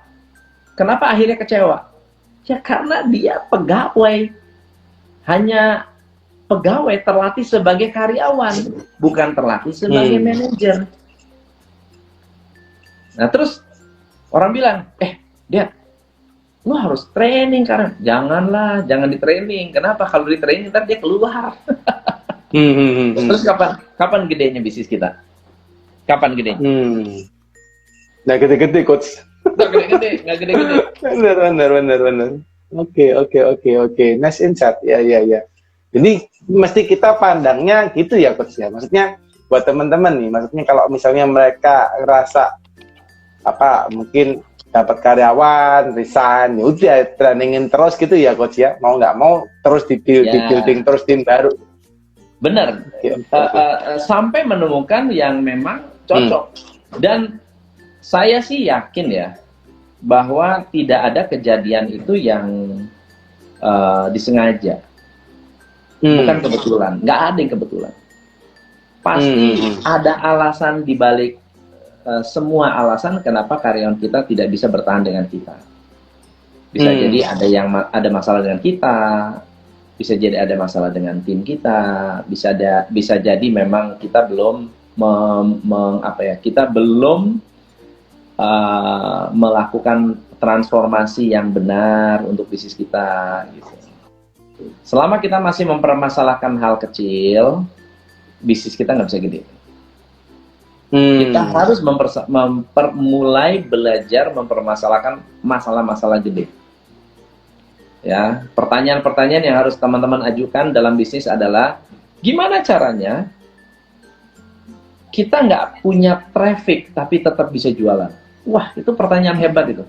Kenapa akhirnya kecewa? Ya karena dia pegawai. Hanya pegawai terlatih sebagai karyawan, bukan terlatih sebagai manajer. Nah terus orang bilang, dia, lu harus training karena janganlah, jangan di training. Kenapa? Kalau di training ntar dia keluar. Terus kapan gedenya bisnis kita? Kapan gedenya? Nggak gede-gede, Coach. Nggak gede-gede. Benar. Oke. Nice insight. Ya. Jadi mesti kita pandangnya gitu ya, Coach ya. Maksudnya buat teman-teman nih, maksudnya kalau misalnya mereka ngerasa mungkin dapat karyawan, resign, ya udah trainingin terus gitu ya, Coach ya. Mau nggak mau terus di building terus tim baru. Benar. Sampai menemukan yang memang cocok. Dan saya sih yakin ya bahwa tidak ada kejadian itu yang disengaja. Bukan kebetulan, nggak ada yang kebetulan. Pasti ada alasan dibalik semua alasan kenapa karyawan kita tidak bisa bertahan dengan kita. Bisa jadi ada masalah dengan kita, bisa jadi ada masalah dengan tim kita, bisa jadi memang kita belum kita belum melakukan transformasi yang benar untuk bisnis kita gitu. Selama kita masih mempermasalahkan hal kecil, bisnis kita nggak bisa gede. Kita harus mulai belajar mempermasalahkan masalah-masalah gede. Ya, pertanyaan-pertanyaan yang harus teman-teman ajukan dalam bisnis adalah gimana caranya kita nggak punya traffic tapi tetap bisa jualan. Wah, itu pertanyaan hebat itu.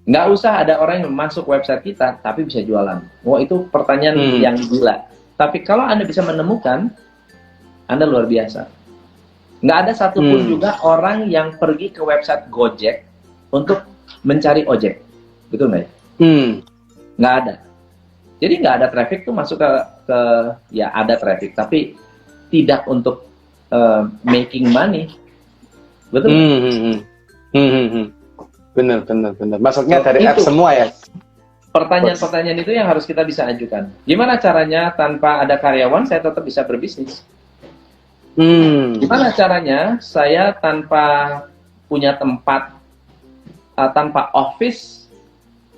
Nggak usah ada orang yang masuk website kita tapi bisa jualan. Wah, itu pertanyaan yang gila. Tapi kalau Anda bisa menemukan, Anda luar biasa. Nggak ada satupun juga orang yang pergi ke website Gojek untuk mencari ojek. Betul nggak ya? Nggak ada. Jadi nggak ada traffic tuh masuk ke ya ada traffic, tapi tidak untuk making money. Betul? Benar. Maksudnya dari apps semua ya? Pertanyaan-pertanyaan itu yang harus kita bisa ajukan. Gimana caranya tanpa ada karyawan saya tetap bisa berbisnis? Gimana caranya saya tanpa punya tempat, tanpa office,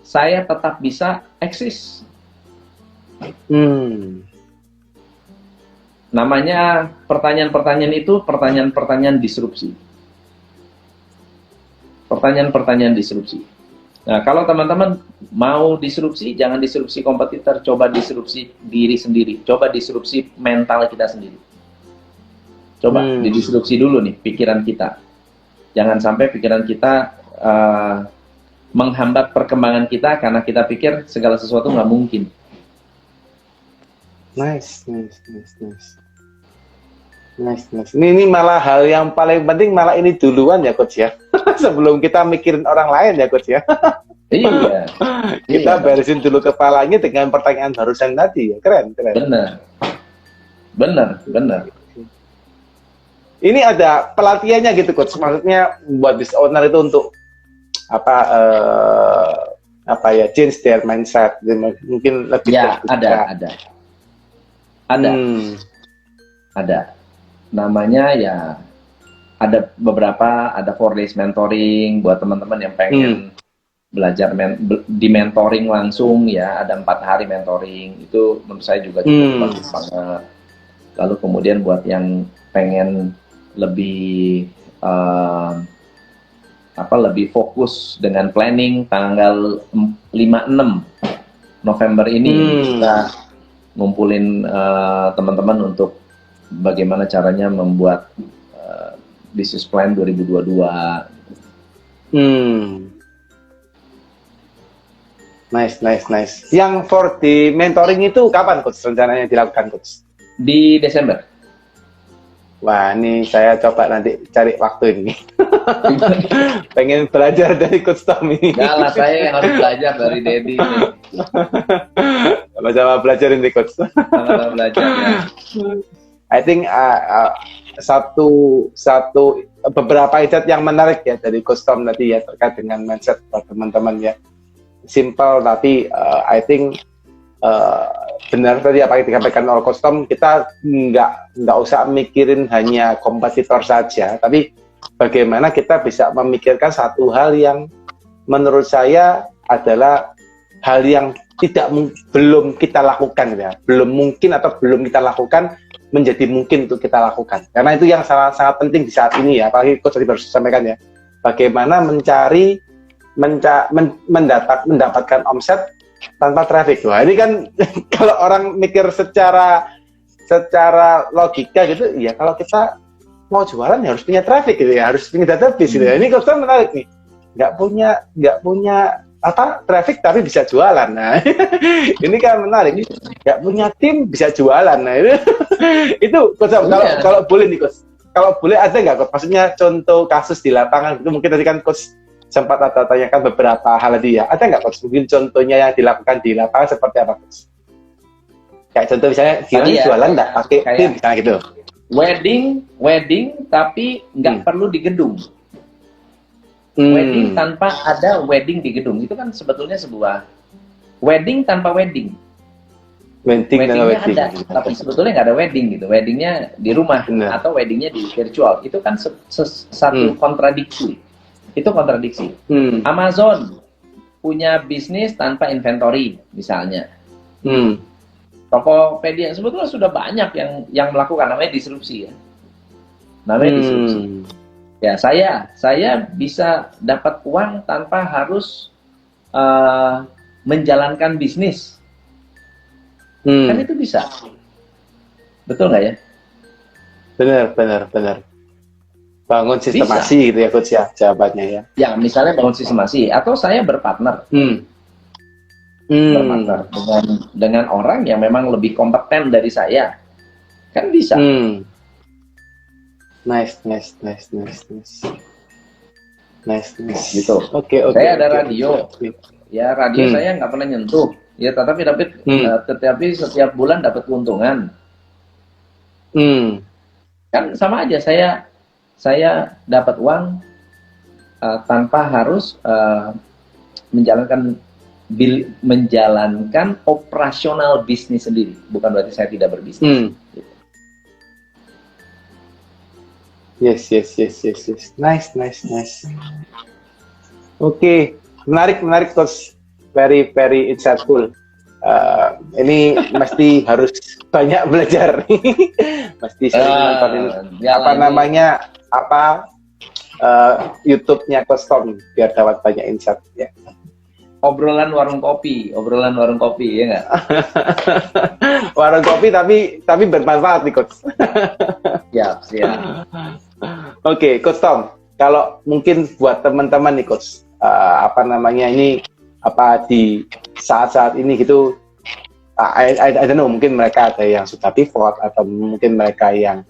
saya tetap bisa eksis? Namanya pertanyaan-pertanyaan itu pertanyaan-pertanyaan disrupsi. Pertanyaan-pertanyaan disrupsi. Nah, kalau teman-teman mau disrupsi, jangan disrupsi kompetitor, coba disrupsi diri sendiri, coba disrupsi mental kita sendiri. Coba didisrupsi dulu nih pikiran kita. Jangan sampai pikiran kita menghambat perkembangan kita karena kita pikir segala sesuatu nggak mungkin. Nice. Ini malah hal yang paling penting malah ini duluan ya Coach ya. Sebelum kita mikirin orang lain ya Coach ya. Iya. Kita beresin dulu kepalanya dengan pertanyaan barusan tadi ya. Keren. Benar. Ini ada pelatihannya gitu Coach. Maksudnya buat business owner itu untuk change their mindset. Mungkin lebih ya, ada. Namanya ya ada beberapa, ada 4 days mentoring buat teman-teman yang pengen belajar di mentoring langsung ya, ada 4 hari mentoring. Itu menurut saya juga bagus banget. Lalu kemudian buat yang pengen lebih lebih fokus dengan planning, tanggal 5-6 November ini kita ngumpulin teman-teman untuk bagaimana caranya membuat business plan 2022. Nice. Yang for the mentoring itu kapan Coach rencananya dilakukan Coach? Di Desember. Wah, ini saya coba nanti cari waktu ini. Pengen belajar dari Coach Tom ini. Enggak lah, saya yang harus belajar dari Dedi. Sama-sama belajar ini Coach. Sama-sama belajar ya. I think beberapa insight yang menarik ya dari Coach Tom tadi ya terkait dengan mindset buat teman-teman ya. Simple tapi I think benar tadi apa yang disampaikan oleh Coach Tom, kita nggak usah mikirin hanya kompetitor saja, tapi bagaimana kita bisa memikirkan satu hal yang menurut saya adalah hal yang belum kita lakukan ya, belum mungkin atau belum kita lakukan menjadi mungkin untuk kita lakukan. Karena itu yang sangat penting di saat ini ya, apalagi Coach tadi baru sampaikan ya, bagaimana mendapatkan omset tanpa traffic. Wah, ini kan kalau orang mikir secara logika gitu, ya kalau kita mau jualan ya harus punya traffic gitu ya, harus punya database gitu ya. Ini Coach menarik nih. Nggak punya traffic tapi bisa jualan. Nah, ini kan menarik. Nggak punya tim bisa jualan. Nah, itu Coach, kalau boleh nih Coach. Kalau boleh ada nggak Coach? Maksudnya contoh kasus di lapangan itu mungkin tadi kan Coach sempat ada tanyakan beberapa hal tadi ya. Ada nggak Coach? Mungkin contohnya yang dilakukan di lapangan seperti apa Coach? Kayak contoh misalnya gimana jualan nggak pakai tim misalnya gitu. Wedding tapi nggak perlu di gedung. Wedding tanpa ada wedding di gedung itu kan sebetulnya sebuah wedding tanpa wedding. Weddingnya ada, tapi sebetulnya nggak ada wedding gitu. Weddingnya di rumah atau weddingnya di virtual. Itu kan satu kontradiksi. Itu kontradiksi. Amazon punya bisnis tanpa inventory misalnya. Tokopedia sebetulnya sudah banyak yang melakukan, namanya disrupsi ya. Namanya disrupsi. Ya saya bisa dapat uang tanpa harus menjalankan bisnis. Kan itu bisa. Betul nggak ya? Benar. Bangun sistemasi gitu ya Coach ya, jawabannya ya. Ya, misalnya bangun sistemasi atau saya berpartner. Berpartner dengan orang yang memang lebih kompeten dari saya. Kan bisa. Nice. Gitu. Oke. Saya ada radio. Ya, radio saya nggak pernah nyentuh. Ya, tetapi setiap bulan dapat keuntungan. Kan sama aja, saya dapat uang tanpa harus menjalankan operasional bisnis sendiri. Bukan berarti saya tidak berbisnis. Yes. Nice. Oke. Menarik Coach. Very insightful. Ini mesti harus banyak belajar. Mesti sering nonton YouTube-nya Coach Tom biar dapat banyak insight ya. Obrolan warung kopi ya nggak? Warung kopi tapi bermanfaat nih Coach. Siap. Oke, Coach Tom, kalau mungkin buat teman-teman nih Coach, ini di saat-saat ini gitu, I don't know, mungkin mereka ada yang sudah pivot atau mungkin mereka yang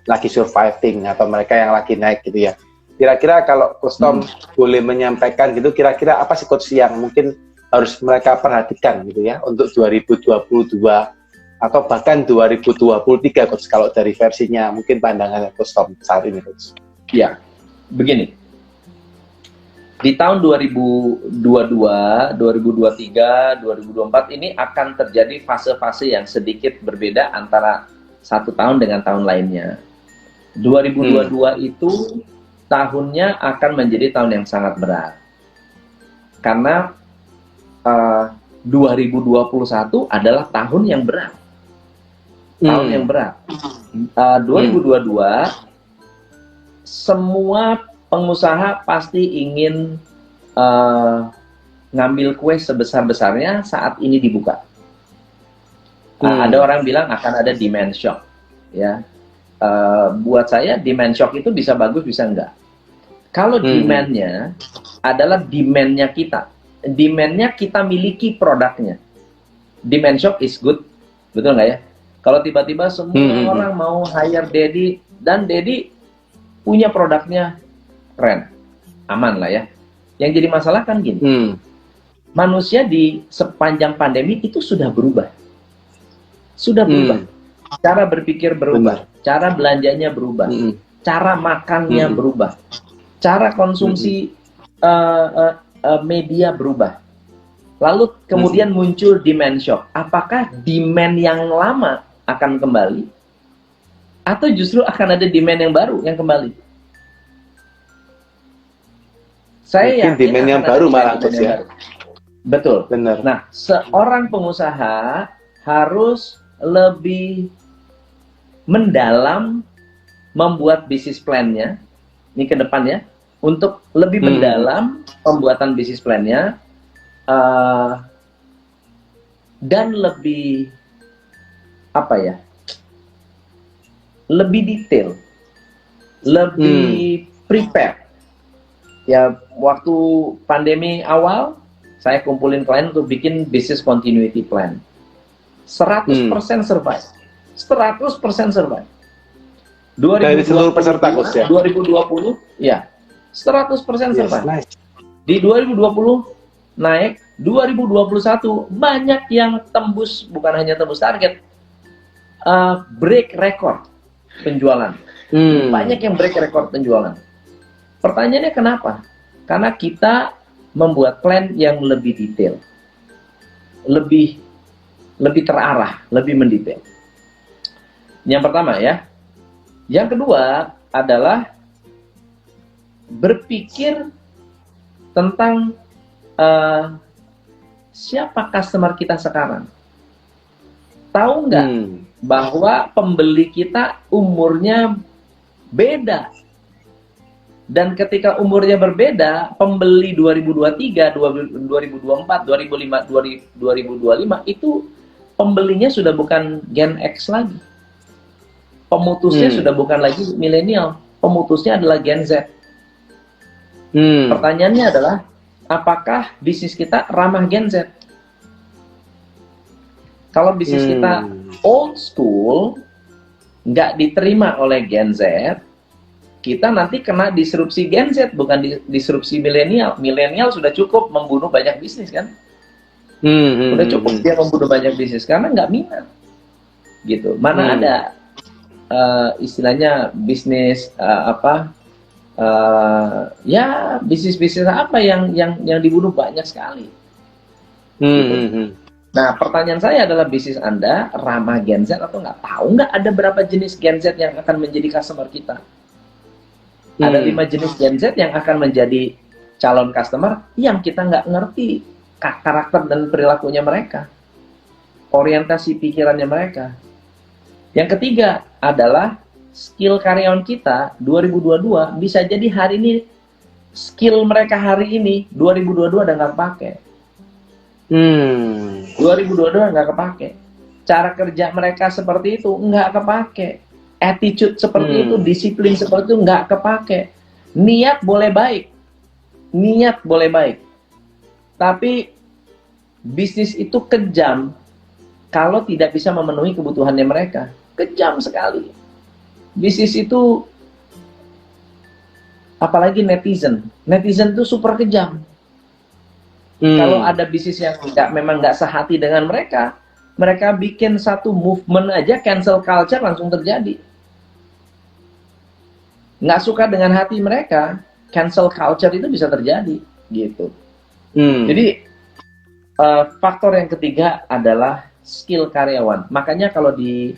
lagi surviving atau mereka yang lagi naik gitu ya. Kira-kira kalau Coach Tom boleh menyampaikan gitu, kira-kira apa sih Coach yang mungkin harus mereka perhatikan gitu ya untuk 2022 atau bahkan 2023 Coach, kalau dari versinya mungkin pandangannya Coach Tom saat ini Coach. Ya, begini. Di tahun 2022, 2023, 2024 ini akan terjadi fase-fase yang sedikit berbeda antara satu tahun dengan tahun lainnya. 2022 itu tahunnya akan menjadi tahun yang sangat berat. Karena 2021 adalah tahun yang berat. Tahun yang berat. 2022 semua pengusaha pasti ingin ngambil kue sebesar-besarnya saat ini dibuka. Ada orang bilang akan ada demand shock. Ya, buat saya demand shock itu bisa bagus, bisa enggak. Kalau demandnya adalah demandnya kita miliki produknya. Demand shock is good, betul nggak ya? Kalau tiba-tiba semua orang mau hire Dedi dan Dedi punya produknya keren, aman lah ya. Yang jadi masalah kan gini, manusia di sepanjang pandemi itu sudah berubah. Cara berpikir berubah, cara belanjanya berubah, cara makannya berubah, cara konsumsi media berubah. Lalu kemudian muncul demand shock. Apakah demand yang lama akan kembali, atau justru akan ada demand yang baru yang kembali? Saya yakin demand yang baru malah ya. Betul. Benar. Nah, seorang pengusaha harus lebih mendalam membuat bisnis plan-nya ini ke depan ya, untuk lebih mendalam pembuatan bisnis plan-nya dan lebih lebih detail, lebih prepare Ya, waktu pandemi awal, saya kumpulin klien untuk bikin business continuity plan. 100% survive. 100% survive. Dari seluruh peserta coach ya? 2020, ya, 100% Yes, survive. nice. Di 2020 naik, 2021 banyak yang tembus, bukan hanya tembus target, break record penjualan. Banyak yang break record penjualan. Pertanyaannya kenapa? Karena kita membuat plan yang lebih detail, lebih terarah, lebih mendetail. Yang pertama ya. Yang kedua adalah berpikir tentang siapa customer kita sekarang. Tahu nggak bahwa pembeli kita umurnya beda? Dan ketika umurnya berbeda, pembeli 2023, 2024, 2025 itu pembelinya sudah bukan Gen X lagi. Pemutusnya sudah bukan lagi milenial, pemutusnya adalah Gen Z. Pertanyaannya adalah, apakah bisnis kita ramah Gen Z? Kalau bisnis kita old school, nggak diterima oleh Gen Z, kita nanti kena disrupsi Gen Z, bukan disrupsi milenial. Milenial sudah cukup membunuh banyak bisnis kan? Sudah cukup dia membunuh banyak bisnis karena nggak minat, gitu. Mana ada istilahnya bisnis ya bisnis apa yang dibunuh banyak sekali. Gitu. Nah, pertanyaan saya adalah bisnis Anda ramah Gen Z atau nggak? Tahu nggak ada berapa jenis Gen Z yang akan menjadi customer kita? Ada 5 jenis Gen Z yang akan menjadi calon customer yang kita nggak ngerti karakter dan perilakunya mereka, orientasi pikirannya mereka. Yang ketiga adalah skill karyawan kita 2022 bisa jadi hari ini skill mereka hari ini 2022 udah nggak kepake. 2022 nggak kepake. Cara kerja mereka seperti itu nggak kepake. Attitude seperti itu, disiplin seperti itu nggak kepake. Niat boleh baik, tapi bisnis itu kejam kalau tidak bisa memenuhi kebutuhannya mereka. Kejam sekali. Bisnis itu, apalagi netizen itu super kejam. Kalau ada bisnis yang memang nggak sehati dengan mereka bikin satu movement aja, cancel culture langsung terjadi. Nggak suka dengan hati mereka, cancel culture itu bisa terjadi, gitu. Jadi faktor yang ketiga adalah skill karyawan. Makanya kalau di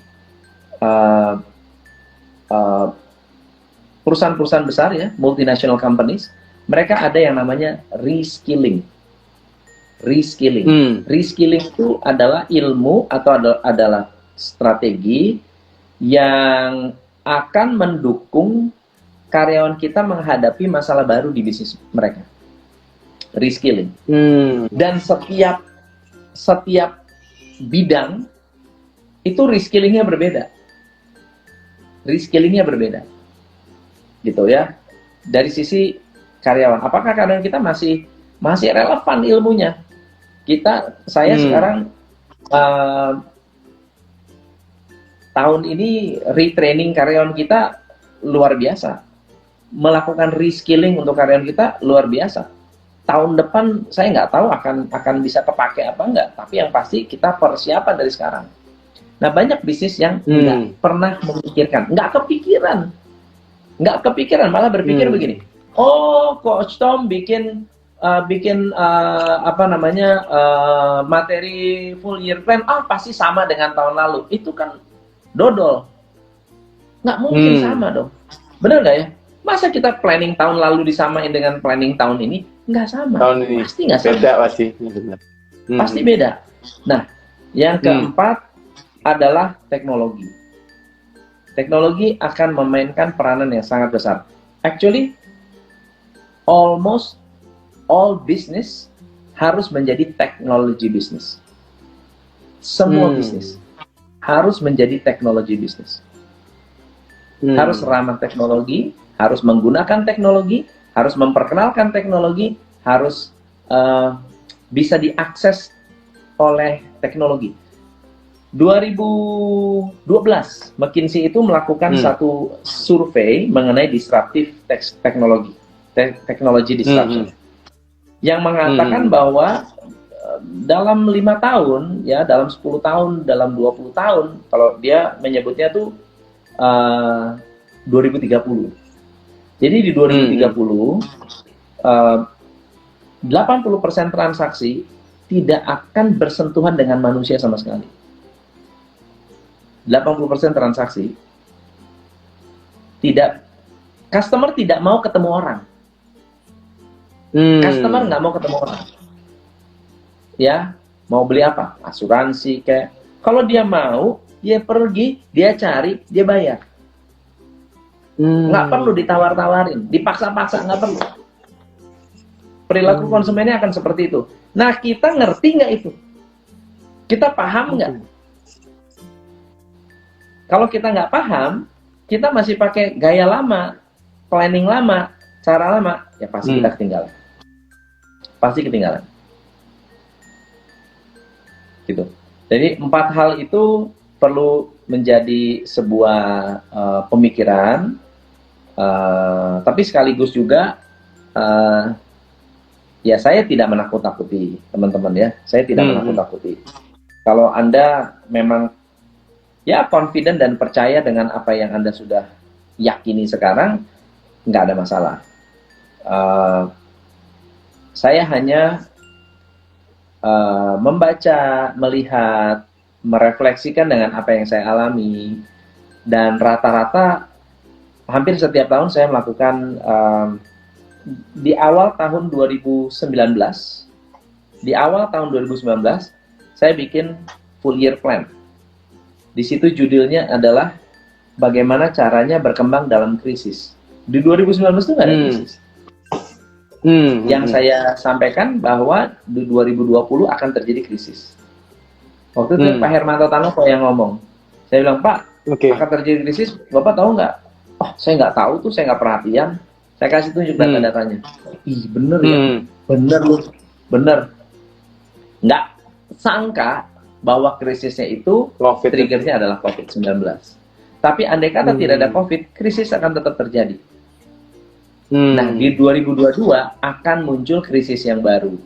perusahaan-perusahaan besar ya, multinational companies, mereka ada yang namanya reskilling. Reskilling itu adalah ilmu atau adalah strategi yang akan mendukung karyawan kita menghadapi masalah baru di bisnis mereka. Reskilling. Dan setiap bidang itu reskillingnya berbeda. Gitu ya. Dari sisi karyawan, apakah karyawan kita masih relevan ilmunya? Saya sekarang tahun ini retraining karyawan kita luar biasa. Melakukan reskilling untuk karyawan kita luar biasa. Tahun depan saya nggak tahu akan bisa kepake apa enggak, tapi yang pasti kita persiapan dari sekarang. Nah, banyak bisnis yang nggak pernah memikirkan, nggak kepikiran, malah berpikir begini, oh Coach Tom bikin materi full year plan, pasti sama dengan tahun lalu. Itu kan dodol, nggak mungkin sama dong, bener nggak ya? Masa kita planning tahun lalu disamain dengan planning tahun ini? Nggak sama. Tahun ini pasti nggak sama. Beda pasti. Pasti beda. Nah, yang keempat adalah teknologi. Teknologi akan memainkan peranan yang sangat besar. Actually, almost all business harus menjadi technology business. Semua bisnis harus menjadi technology business. Harus ramah teknologi, harus menggunakan teknologi, harus memperkenalkan teknologi, harus bisa diakses oleh teknologi. 2012, McKinsey itu melakukan satu survei mengenai disruptive teknologi disruption, yang mengatakan bahwa dalam 5 tahun, ya, dalam 10 tahun, dalam 20 tahun, kalau dia menyebutnya tuh 2030. Jadi di 2030, 80% transaksi tidak akan bersentuhan dengan manusia sama sekali. 80% transaksi customer tidak mau ketemu orang. Customer nggak mau ketemu orang. Ya, mau beli apa? Asuransi kayak. Kalau dia mau, dia pergi, dia cari, dia bayar. Nggak perlu ditawar-tawarin, dipaksa-paksa, nggak perlu. Perilaku konsumennya akan seperti itu. Nah, kita ngerti nggak itu? Kita paham nggak? Kalau kita nggak paham, kita masih pakai gaya lama, planning lama, cara lama, ya pasti kita ketinggalan. Pasti ketinggalan. Gitu. Jadi 4 hal itu perlu menjadi sebuah pemikiran, tapi sekaligus juga ya saya tidak menakut-nakuti teman-teman ya, saya tidak menakut-nakuti. Kalau Anda memang ya confident dan percaya dengan apa yang Anda sudah yakini sekarang, nggak ada masalah. Saya hanya membaca, melihat, merefleksikan dengan apa yang saya alami, dan rata-rata hampir setiap tahun saya melakukan di awal tahun 2019, saya bikin full year plan. Di situ judulnya adalah bagaimana caranya berkembang dalam krisis. Di 2019 itu nggak ada krisis. Yang saya sampaikan bahwa di 2020 akan terjadi krisis. Waktu itu Pak Hermanto Tanoko yang ngomong. Saya bilang, Pak, akan terjadi krisis, Bapak tahu nggak? Oh, saya nggak tahu tuh, saya nggak perhatian. Saya kasih tunjuk data-datanya. Ih, bener ya? Bener loh. Bener. Nggak sangka bahwa krisisnya itu triggernya adalah COVID-19. Tapi andai kata tidak ada COVID, krisis akan tetap terjadi. Nah, di 2022 akan muncul krisis yang baru.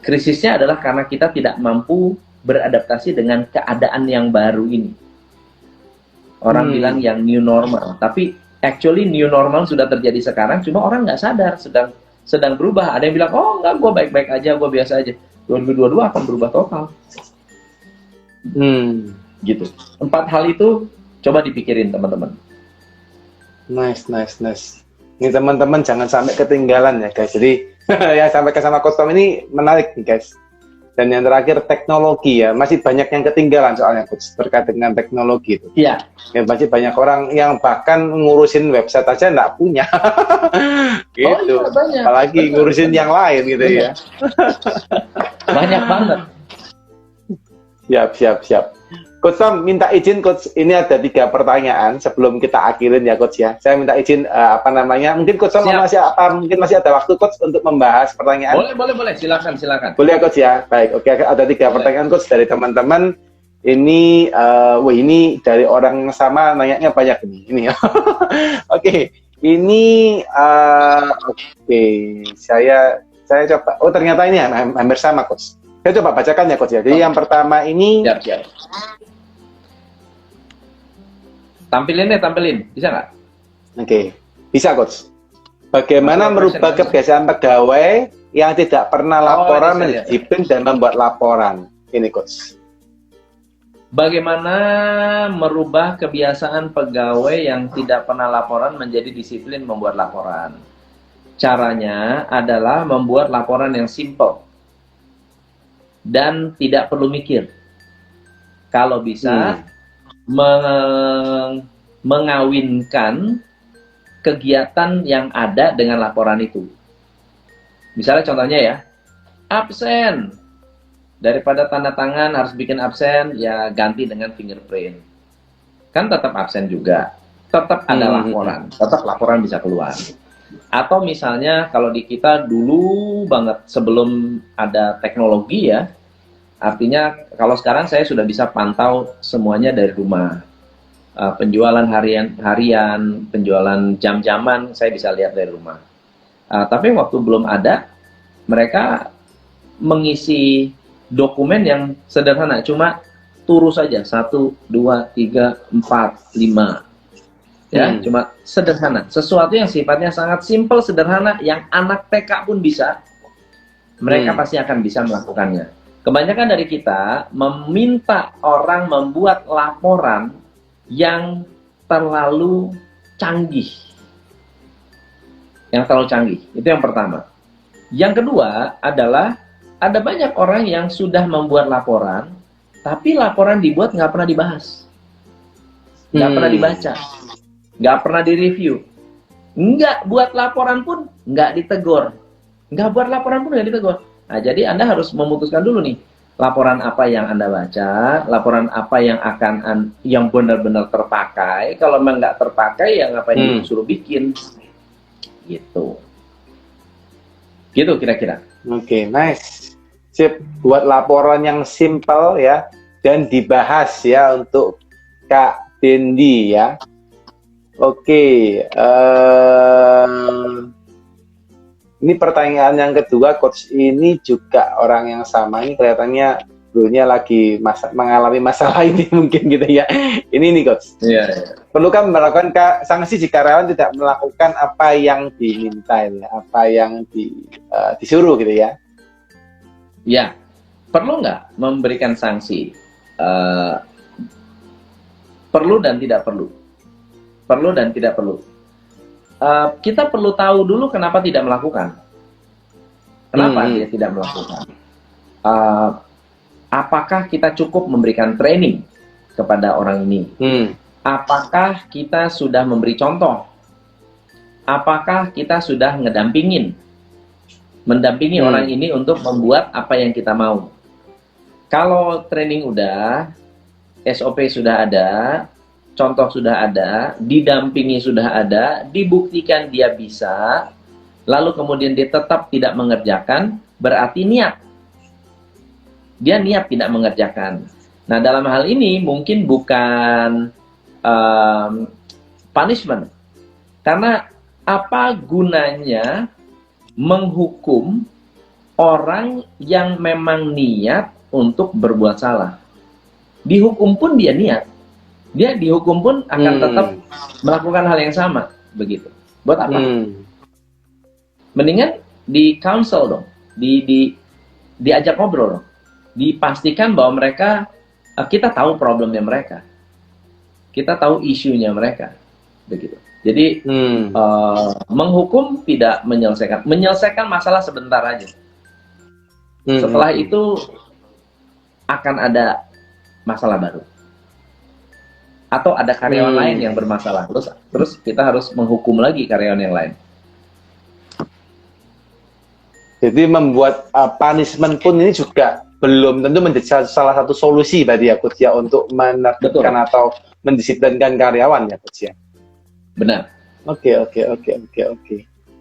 Krisisnya adalah karena kita tidak mampu beradaptasi dengan keadaan yang baru ini. Orang bilang yang new normal, tapi actually new normal sudah terjadi sekarang, cuma orang nggak sadar, sedang berubah. Ada yang bilang, oh enggak, gue baik-baik aja, gue biasa aja. 2022 akan berubah total. Gitu. 4 hal itu coba dipikirin teman-teman. Nice. Ini teman-teman jangan sampai ketinggalan ya guys. Jadi yang sampai ke sama Coach Tom ini menarik nih guys. Dan yang terakhir teknologi ya, masih banyak yang ketinggalan soalnya Coach terkait dengan teknologi itu. Iya. Ya, masih banyak orang yang bahkan ngurusin website aja nggak punya. Gitu. Oh, iya, banyak. Apalagi ngurusin yang lain gitu ya. Banyak banget. Siap. Coach Tom, minta izin Coach, ini ada 3 pertanyaan sebelum kita akhirin ya Coach ya. Saya minta izin mungkin Coach Tom mungkin masih ada waktu Coach untuk membahas pertanyaan. Boleh, silakan. Boleh ya Coach ya. Baik, oke, ada 3 pertanyaan Coach dari teman-teman. Ini ini dari orang sama nanyanya banyak ini. Oke. Ini saya coba. Oh, ternyata ini hampir sama Coach. Saya coba bacakan ya Coach ya. Jadi yang pertama ini Siap. Tampilin. Bisa nggak? Oke. Bisa Coach. Bagaimana merubah kebiasaan pegawai yang tidak pernah laporan menjadi disiplin dan membuat laporan? Ini Coach. Bagaimana merubah kebiasaan pegawai yang tidak pernah laporan menjadi disiplin membuat laporan? Caranya adalah membuat laporan yang simple dan tidak perlu mikir. Kalau bisa mengawinkan kegiatan yang ada dengan laporan itu. Misalnya contohnya ya, absen. Daripada tanda tangan harus bikin absen, ya ganti dengan fingerprint. Kan tetap absen juga. tetap ada laporan, tetap laporan bisa keluar. Atau misalnya kalau di kita dulu banget sebelum ada teknologi ya, artinya kalau sekarang saya sudah bisa pantau semuanya dari rumah. Penjualan harian, penjualan jam-jaman saya bisa lihat dari rumah. Tapi waktu belum ada, mereka mengisi dokumen yang sederhana, cuma turus saja 1, 2, 3, 4, 5. Ya, cuma sederhana. Sesuatu yang sifatnya sangat simpel, sederhana, yang anak TK pun bisa, mereka pasti akan bisa melakukannya. Kebanyakan dari kita meminta orang membuat laporan yang terlalu canggih. Yang terlalu canggih, itu yang pertama. Yang kedua adalah, ada banyak orang yang sudah membuat laporan, tapi laporan dibuat nggak pernah dibahas. Nggak pernah dibaca. Nggak pernah direview. Nggak buat laporan pun nggak ditegur. Nggak buat laporan pun nggak ditegur. Nah, jadi Anda harus memutuskan dulu nih, laporan apa yang Anda baca, laporan apa yang yang benar-benar terpakai. Kalau memang nggak terpakai, ya ngapain disuruh bikin. Gitu. Gitu kira-kira. Oke, nice. Sip, buat laporan yang simple ya, dan dibahas ya untuk Kak Dendi ya. Oke, ini pertanyaan yang kedua, Coach. Ini juga orang yang sama, ini kelihatannya dulunya lagi mengalami masalah ini mungkin gitu ya. Ini nih, Coach. Iya. Perlukah melakukan sanksi jika karyawan tidak melakukan apa yang diminta, ya, apa yang disuruh gitu ya? Ya, perlu nggak memberikan sanksi? Perlu dan tidak perlu. Perlu dan tidak perlu. Kita perlu tahu dulu kenapa tidak melakukan. Kenapa dia tidak melakukan? Apakah kita cukup memberikan training kepada orang ini? Apakah kita sudah memberi contoh? Apakah kita sudah mendampingi orang ini untuk membuat apa yang kita mau? Kalau training udah, SOP sudah ada, contoh sudah ada, didampingi sudah ada, dibuktikan dia bisa, lalu kemudian dia tetap tidak mengerjakan, berarti niat. Dia niat tidak mengerjakan. Nah, dalam hal ini mungkin bukan punishment. Karena apa gunanya menghukum orang yang memang niat untuk berbuat salah? Dihukum pun dia niat. Dia dihukum pun akan tetap melakukan hal yang sama, begitu. Buat apa? Mendingan di counsel dong, diajak ngobrol dong, dipastikan bahwa mereka, kita tahu problemnya mereka, kita tahu isunya mereka, begitu. Jadi menghukum tidak menyelesaikan masalah sebentar aja. Setelah itu akan ada masalah baru. Atau ada karyawan lain yang bermasalah, terus kita harus menghukum lagi karyawan yang lain. Jadi membuat punishment pun ini juga belum tentu menjadi salah satu solusi berarti ya, Coach ya, untuk menertibkan atau mendisiplinkan karyawan ya, Coach ya. Benar. Oke.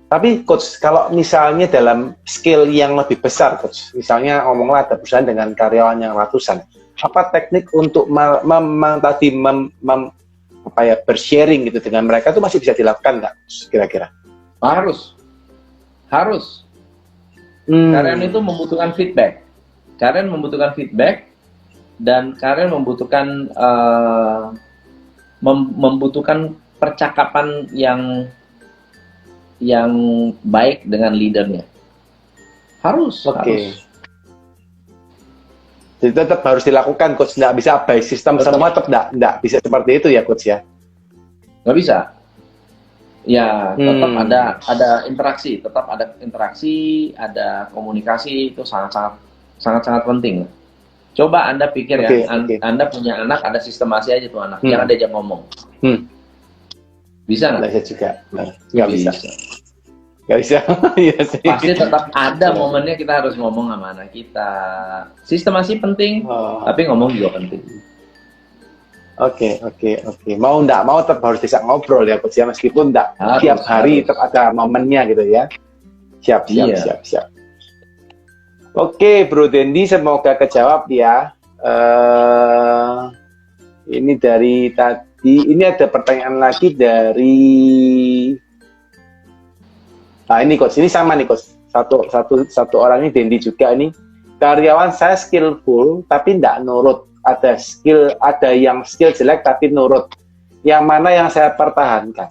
Tapi Coach, kalau misalnya dalam scale yang lebih besar, Coach, misalnya ngomonglah ada perusahaan dengan karyawan yang ratusan, apa teknik untuk bersharing gitu dengan mereka itu masih bisa dilakukan nggak kira-kira? Harus. Karyawan itu membutuhkan feedback. Karyawan membutuhkan feedback dan karyawan membutuhkan percakapan yang baik dengan leadernya. Harus. Jadi tetap harus dilakukan, Coach. Nggak bisa by system semua, tetap nggak bisa seperti itu ya, Coach ya? Nggak bisa. Ya, tetap ada interaksi, ada komunikasi, itu sangat penting. Coba Anda pikir Anda punya anak, ada sistemasi aja tuh anak, jangan diajak ngomong. Bisa nggak? Nggak bisa juga. Nggak bisa. Iya sih. Pasti tetap ada momennya kita harus ngomong sama anak kita. Sistemasi penting, tapi ngomong juga penting. Oke. Mau nggak mau tetap harus bisa ngobrol ya Coach ya, meskipun nggak Harus, tiap hari harus. tetap ada momennya gitu ya. Siap. Iya. Oke, Bro Dendi, semoga kejawab ya. Ini dari tadi, ini ada pertanyaan lagi dari, nah ini Coach, ini sama nih Coach. Satu orang ini Dendi juga nih. Karyawan saya skillful tapi nggak nurut. Ada yang skill jelek tapi nurut. Yang mana yang saya pertahankan?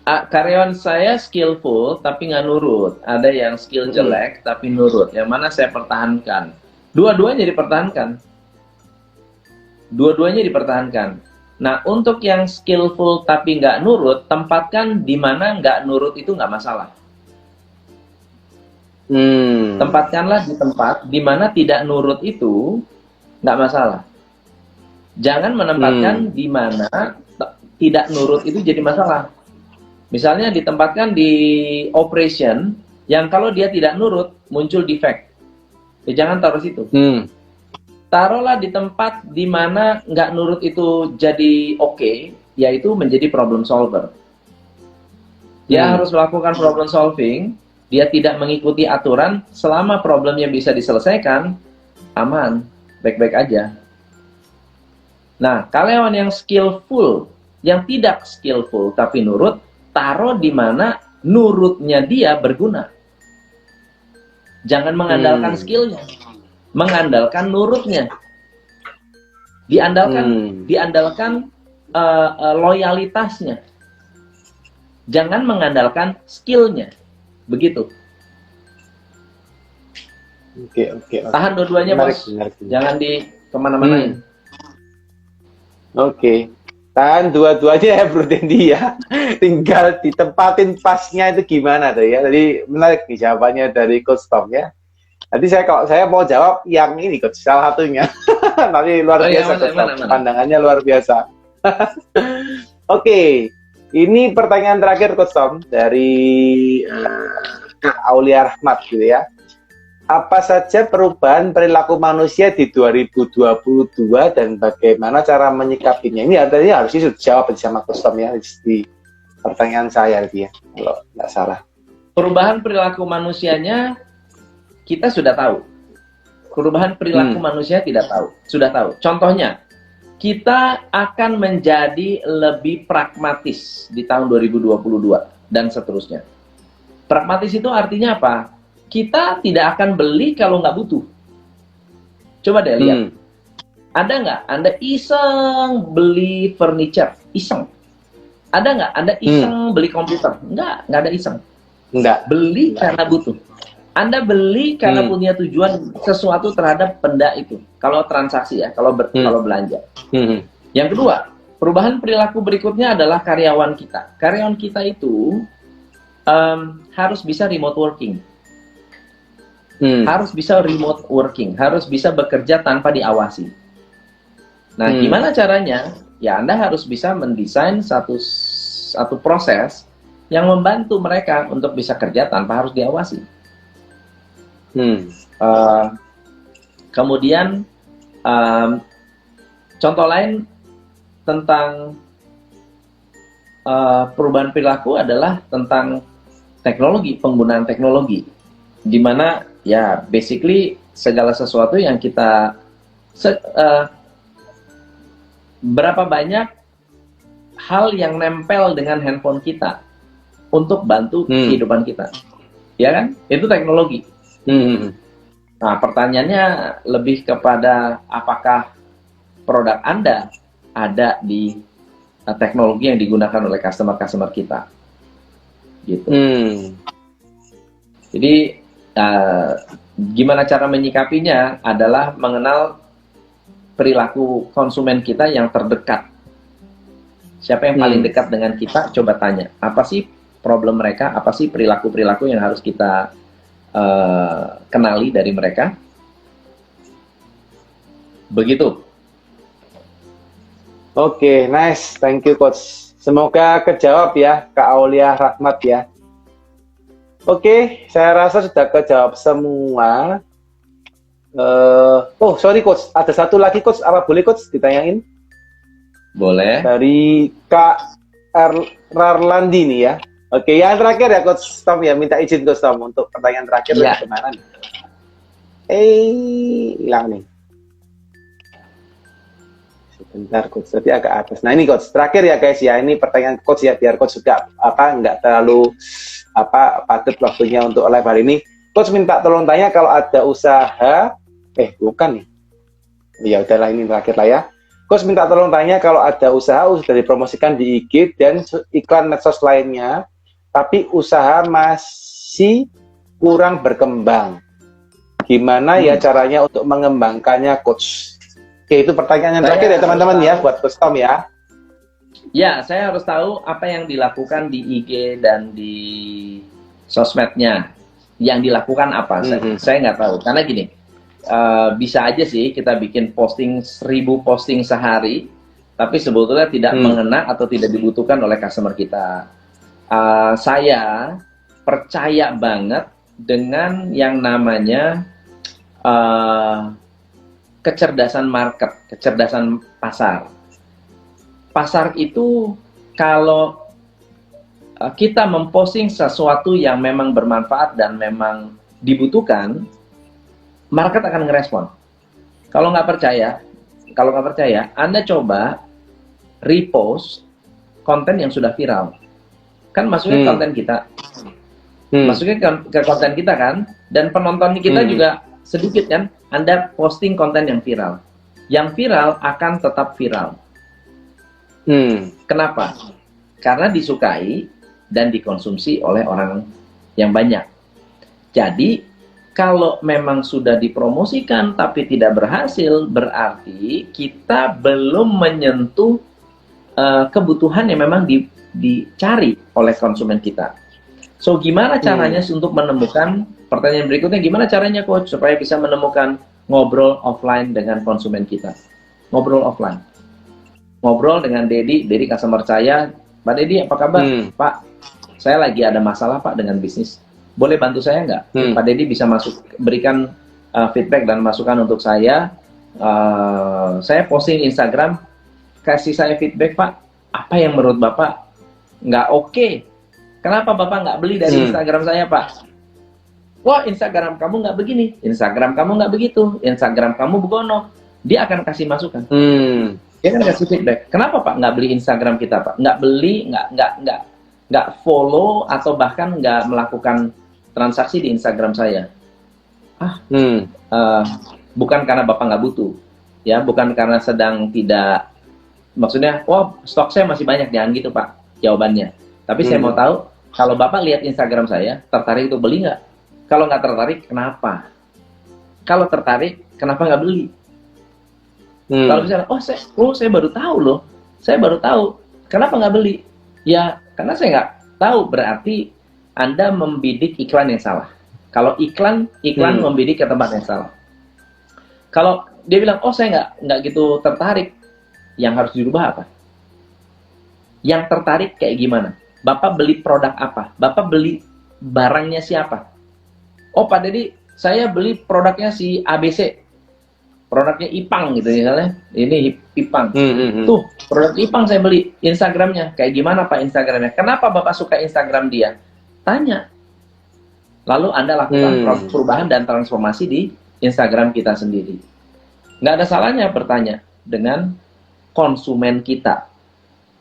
Karyawan saya skillful tapi nggak nurut. Ada yang skill jelek tapi nurut. Yang mana saya pertahankan? Dua-duanya dipertahankan. Dua-duanya dipertahankan. Nah, untuk yang skillful tapi nggak nurut, tempatkan di mana nggak nurut itu nggak masalah. Tempatkanlah di tempat di mana tidak nurut itu nggak masalah. Jangan menempatkan di mana tidak nurut itu jadi masalah. Misalnya ditempatkan di operation yang kalau dia tidak nurut muncul defect. Ya, jangan taruh situ. Taruhlah di tempat di mana nggak nurut itu jadi oke, yaitu menjadi problem solver. Dia harus melakukan problem solving. Dia tidak mengikuti aturan, selama problemnya bisa diselesaikan, aman, baik-baik aja. Nah, karyawan yang skillful, yang tidak skillful tapi nurut, taruh di mana nurutnya dia berguna. Jangan mengandalkan skillnya, mengandalkan nurutnya. Diandalkan loyalitasnya. Jangan mengandalkan skillnya. Begitu. Oke. Tahan dua-duanya, Bos. Jangan di kemana-manain. Oke. Tahan dua-duanya ya Bro Dendi ya. Tinggal ditempatin pasnya itu gimana tuh ya. Tadi menarik nih jawabannya dari Coach Tom ya. Nanti kalau saya mau jawab yang ini Coach, salah satunya. Nanti luar biasa Coach Tom. Pandangannya luar biasa. Oke. Ini pertanyaan terakhir Coach Tom dari Kak Aulia Rahmat gitu ya. Apa saja perubahan perilaku manusia di 2022 dan bagaimana cara menyikapinya? Ini artinya harus dijawab sama Coach Tom ya di pertanyaan saya gitu ya, kalau nggak salah. Perubahan perilaku manusianya kita sudah tahu. Perubahan perilaku manusia tidak tahu, sudah tahu. Contohnya, kita akan menjadi lebih pragmatis di tahun 2022 dan seterusnya. Pragmatis itu artinya apa? Kita tidak akan beli kalau nggak butuh. Coba deh lihat. Ada nggak Anda iseng beli furniture? Iseng. Ada nggak Anda iseng beli komputer? Nggak ada iseng. Nggak. Beli karena butuh. Anda beli karena punya tujuan sesuatu terhadap benda itu. Kalau transaksi ya, kalau belanja. Yang kedua, perubahan perilaku berikutnya adalah karyawan kita. Karyawan kita itu harus bisa remote working. Harus bisa remote working. Harus bisa bekerja tanpa diawasi. Nah, gimana caranya? Ya, Anda harus bisa mendesain satu proses yang membantu mereka untuk bisa kerja tanpa harus diawasi. Kemudian contoh lain tentang perubahan perilaku adalah tentang teknologi, penggunaan teknologi, di mana ya basically segala sesuatu yang kita berapa banyak hal yang nempel dengan handphone kita untuk bantu kehidupan kita, ya kan? Itu teknologi. Nah, pertanyaannya lebih kepada apakah produk Anda ada di teknologi yang digunakan oleh customer kita, gitu. Jadi gimana cara menyikapinya adalah mengenal perilaku konsumen kita yang terdekat. Siapa yang paling dekat dengan kita? Coba tanya, apa sih problem mereka? Apa sih perilaku-perilaku yang harus kita kenali dari mereka? Begitu. Oke, nice. Thank you, Coach. Semoga kejawab ya, Kak Aulia Rahmat ya. Oke, saya rasa sudah kejawab semua. Oh, sorry coach, ada satu lagi coach, apa boleh coach ditanyain? Boleh. Dari Kak Rarlandi nih ya. Oke, yang terakhir ya coach Tom ya, minta izin coach Tom untuk pertanyaan terakhir Ya. dari kemarin. Hilang nih. Sebentar coach, tadi agak atas. Nah ini coach, terakhir ya guys ya, ini pertanyaan coach ya, biar coach juga nggak terlalu padat waktunya untuk live hari ini. Coach minta tolong tanya kalau ada usaha, bukan nih. Ya udahlah, ini terakhir lah ya. Coach minta tolong tanya kalau ada usaha sudah dipromosikan di IG dan iklan medsos lainnya, tapi usaha masih kurang berkembang. Gimana ya caranya untuk mengembangkannya, Coach? Oke, itu pertanyaan yang terakhir ya teman-teman ya, buat Coach Tom ya. Ya, saya harus tahu apa yang dilakukan di IG dan di sosmednya. Yang dilakukan apa? Saya nggak tahu. Karena gini, bisa aja sih kita bikin posting 1000 posting sehari, tapi sebetulnya tidak mengena atau tidak dibutuhkan oleh customer kita. Saya percaya banget dengan yang namanya kecerdasan market, kecerdasan pasar. Pasar itu kalau kita memposting sesuatu yang memang bermanfaat dan memang dibutuhkan, market akan ngerespon. Kalau nggak percaya, Anda coba repost konten yang sudah viral. Kan masuknya konten kita, masuknya ke konten kita kan, dan penonton kita juga sedikit kan. Anda posting konten yang viral. Yang viral akan tetap viral. Kenapa? Karena disukai dan dikonsumsi oleh orang yang banyak. Jadi, kalau memang sudah dipromosikan tapi tidak berhasil, berarti kita belum menyentuh kebutuhan yang memang dicari oleh konsumen kita. So, gimana caranya untuk menemukan, pertanyaan berikutnya, gimana caranya Coach supaya bisa menemukan ngobrol offline dengan konsumen kita? Ngobrol offline. Ngobrol dengan Dedi customer saya, Pak Dedi apa kabar? Pak, saya lagi ada masalah Pak dengan bisnis. Boleh bantu saya nggak? Pak Dedi bisa berikan feedback dan masukan untuk saya. Saya posting Instagram, kasih saya feedback Pak. Apa yang menurut Bapak nggak oke? Kenapa Bapak nggak beli dari Instagram saya Pak? Wah, Instagram kamu nggak begini, Instagram kamu nggak begitu, Instagram kamu begono. Dia akan kasih masukan. Dia akan kasih feedback. Kenapa Pak nggak beli Instagram kita Pak? Nggak beli, nggak follow atau bahkan nggak melakukan transaksi di Instagram saya. Bukan karena Bapak nggak butuh, ya, bukan karena sedang tidak, maksudnya, stok saya masih banyak, jangan gitu Pak jawabannya. Tapi saya mau tahu, kalau Bapak lihat Instagram saya, tertarik untuk beli nggak? Kalau nggak tertarik, kenapa? Kalau tertarik, kenapa nggak beli? Kalau misalnya, saya baru tahu loh, saya baru tahu, kenapa nggak beli? Ya, karena saya nggak tahu, berarti Anda membidik iklan yang salah. Kalau iklan membidik ke tempat yang salah. Kalau dia bilang, saya nggak gitu tertarik, yang harus dirubah apa? Yang tertarik kayak gimana? Bapak beli produk apa? Bapak beli barangnya siapa? Oh Pak Dedi, saya beli produknya si ABC. Produknya Ipang gitu misalnya. Ini Ipang. Tuh, produk Ipang saya beli. Instagramnya. Kayak gimana Pak Instagramnya? Kenapa Bapak suka Instagram dia? Tanya. Lalu Anda lakukan perubahan dan transformasi di Instagram kita sendiri. Nggak ada salahnya bertanya dengan konsumen kita.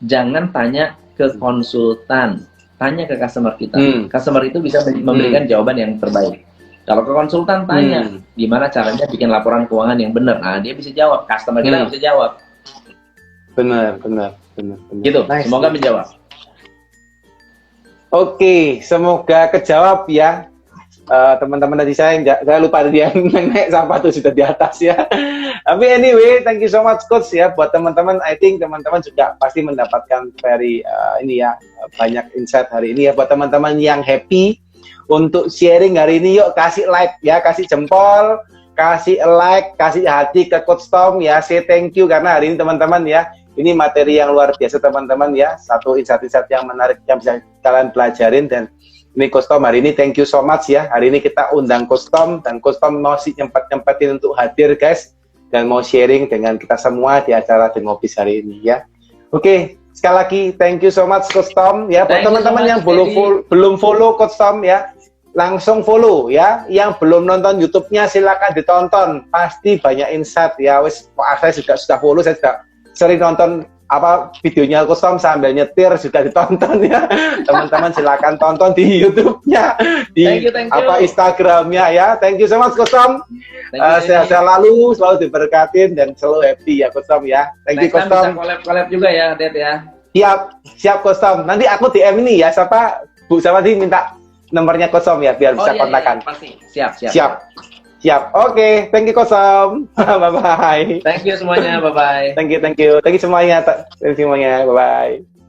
Jangan tanya ke konsultan, tanya ke customer kita. Customer itu bisa memberikan jawaban yang terbaik. Kalau ke konsultan tanya, gimana caranya bikin laporan keuangan yang benar. Nah, dia bisa jawab, customer kita bisa jawab. Benar. Gitu, Nice. semoga menjawab. Oke, semoga kejawab ya. Teman-teman tadi saya lupa tadi yang naik sampah itu sudah di atas ya. Tapi anyway, thank you so much Coach ya. Buat teman-teman, I think teman-teman juga pasti mendapatkan banyak insight hari ini ya. Buat teman-teman yang happy untuk sharing hari ini, yuk kasih like ya, kasih jempol, kasih like, kasih hati ke Coach Tom ya. Say thank you karena hari ini teman-teman ya, ini materi yang luar biasa teman-teman ya. Satu insight-insight yang menarik yang bisa kalian pelajarin dan Ini Coach Tom hari ini thank you so much ya. Hari ini kita undang Coach Tom dan Coach Tom masih nyempet-nyempetin untuk hadir guys dan mau sharing dengan kita semua di acara The Ngobis hari ini ya. Oke, sekali lagi thank you so much Coach Tom ya. Buat teman-teman yang belum follow Coach Tom ya, langsung follow ya. Yang belum nonton YouTube-nya silakan ditonton. Pasti banyak insight ya. Saya juga sudah follow, saya juga sering nonton videonya Coach Tom sambil nyetir juga ditonton ya. Teman-teman silakan tonton di YouTube-nya, di thank you. Instagram-nya ya. Thank you so much Coach Tom. Sehat-sehat selalu diberkatin dan selalu happy ya Coach Tom ya. Thank you Coach Tom. Bisa collab juga ya, Det ya. Siap Coach Tom. Nanti aku DM ini ya, Bu Sawati minta nomornya Coach Tom ya biar bisa kontakkan. Pasti. Siap. Oke, thank you Coach Tom. Bye bye. Thank you semuanya. Bye bye. Thank you semuanya. Bye bye.